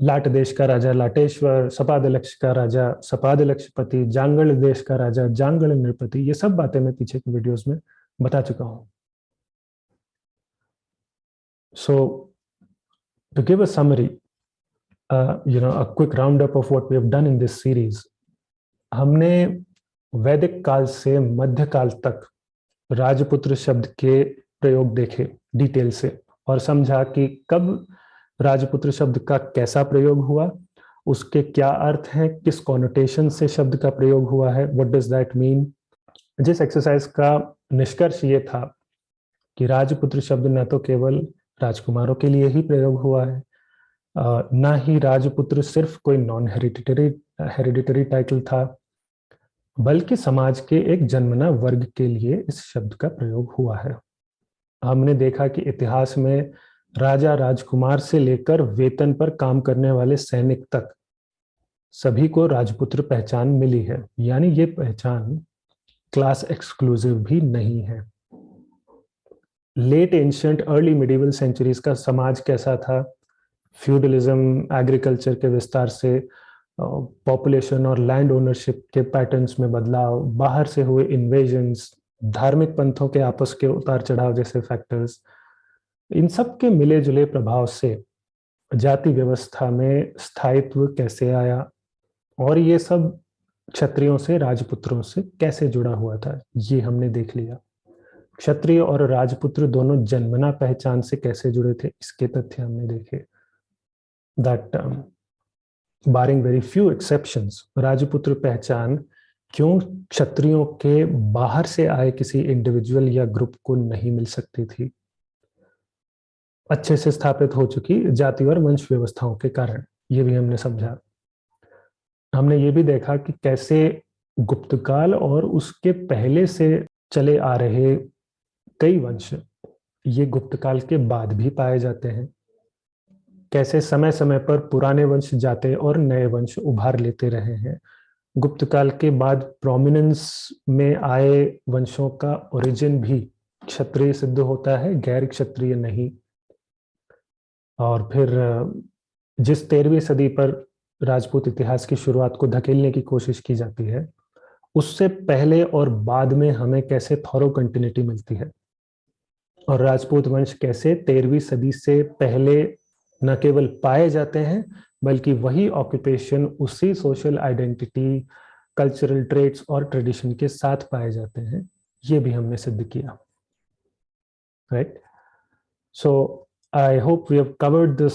लाट देश का राजा लाटेश्वर, सपादलक्ष का राजा सपादलक्षपति, जांगल देश का राजा जांगल नृपति। ये सब बातें मैं पीछे के वीडियोस में बता चुका हूं। So to give a summary, a quick roundup of what we have done in this series, हमने वैदिक काल से मध्यकाल तक राजपुत्र शब्द के प्रयोग देखे डिटेल से, और समझा कि कब राजपुत्र शब्द का कैसा प्रयोग हुआ, उसके क्या अर्थ हैं, किस कॉनोटेशन से शब्द का प्रयोग हुआ है, व्हाट डज दैट मीन। जिस एक्सरसाइज का निष्कर्ष ये था कि राजपुत्र शब्द न तो केवल राजकुमारों के लिए ही प्रयोग हुआ है, ना ही राजपुत्र सिर्फ कोई नॉन हेरिडिटरी टाइटल था, बल्कि समाज के एक जन्मना वर्ग के लिए इस शब्द का प्रयोग हुआ है। हमने देखा कि इतिहास में राजा राजकुमार से लेकर वेतन पर काम करने वाले सैनिक तक सभी को राजपुत्र पहचान मिली है, यानी ये पहचान क्लास एक्सक्लूसिव भी नहीं है। Let ancient early medieval centuries का समाज कैसा था? फ्यूडलिज्म, एग्रीकल्चर के विस्तार से पॉपुलेशन और लैंड ओनरशिप के पैटर्न्स में बदलाव, बाहर से हुए इन्वेजन्स, धार्मिक पंथों के आपस के उतार चढ़ाव जैसे फैक्टर्स, इन सब के मिले जुले प्रभाव से जाति व्यवस्था में स्थायित्व कैसे आया, और ये सब क्षत्रियों से राजपुत्रों से कैसे जुड़ा हुआ था, ये हमने देख लिया। क्षत्रिय और राजपुत्र दोनों जन्मना पहचान से कैसे जुड़े थे, इसके तथ्य हमने देखे। That barring very few exceptions, राजपुत्र पहचान क्यों क्षत्रियों के बाहर से आए किसी इंडिविजुअल या ग्रुप को नहीं मिल सकती थी, अच्छे से स्थापित हो चुकी जाति और वंश व्यवस्थाओं के कारण, ये भी हमने समझा। हमने ये भी देखा कि कैसे गुप्तकाल और उसके पहले से चले आ रहे कई वंश ये गुप्तकाल के बाद भी पाए जाते हैं, कैसे समय समय पर पुराने वंश जाते और नए वंश उभार लेते रहे हैं। गुप्तकाल के बाद प्रोमिनेंस में आए वंशों का ओरिजिन भी क्षत्रिय सिद्ध होता है, गैर क्षत्रिय नहीं। और फिर जिस 13वीं सदी पर राजपूत इतिहास की शुरुआत को धकेलने की कोशिश की जाती है, उससे पहले और बाद में हमें कैसे थॉरो कंटिन्यूटी मिलती है, और राजपूत वंश कैसे 13वीं सदी से पहले न केवल पाए जाते हैं, बल्कि वही ऑक्यूपेशन, उसी सोशल आइडेंटिटी, कल्चरल ट्रेट्स और ट्रेडिशन के साथ पाए जाते हैं, ये भी हमने सिद्ध किया। Right, so I hope we have covered this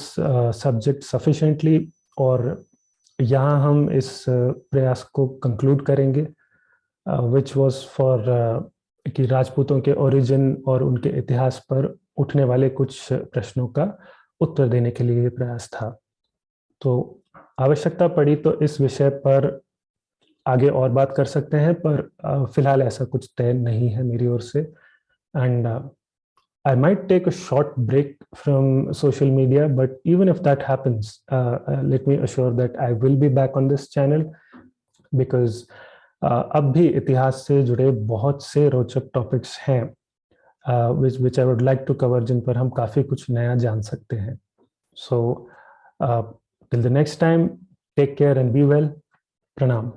subject sufficiently, और यहाँ हम इस प्रयास को कंक्लूड करेंगे, विच वाज फॉर कि राजपूतों के ओरिजिन और उनके इतिहास पर उठने वाले कुछ प्रश्नों का उत्तर देने के लिए प्रयास था। तो आवश्यकता पड़ी तो इस विषय पर आगे और बात कर सकते हैं, पर फिलहाल ऐसा कुछ तय नहीं है मेरी ओर से। And I might take a short break from social media, but even if that happens, let me assure that I will be back on this channel, because अब भी इतिहास से जुड़े बहुत से रोचक टॉपिक्स हैं which I would like to cover, जिन पर हम काफ़ी कुछ नया जान सकते हैं. So till the next time, take care and be well. Pranam.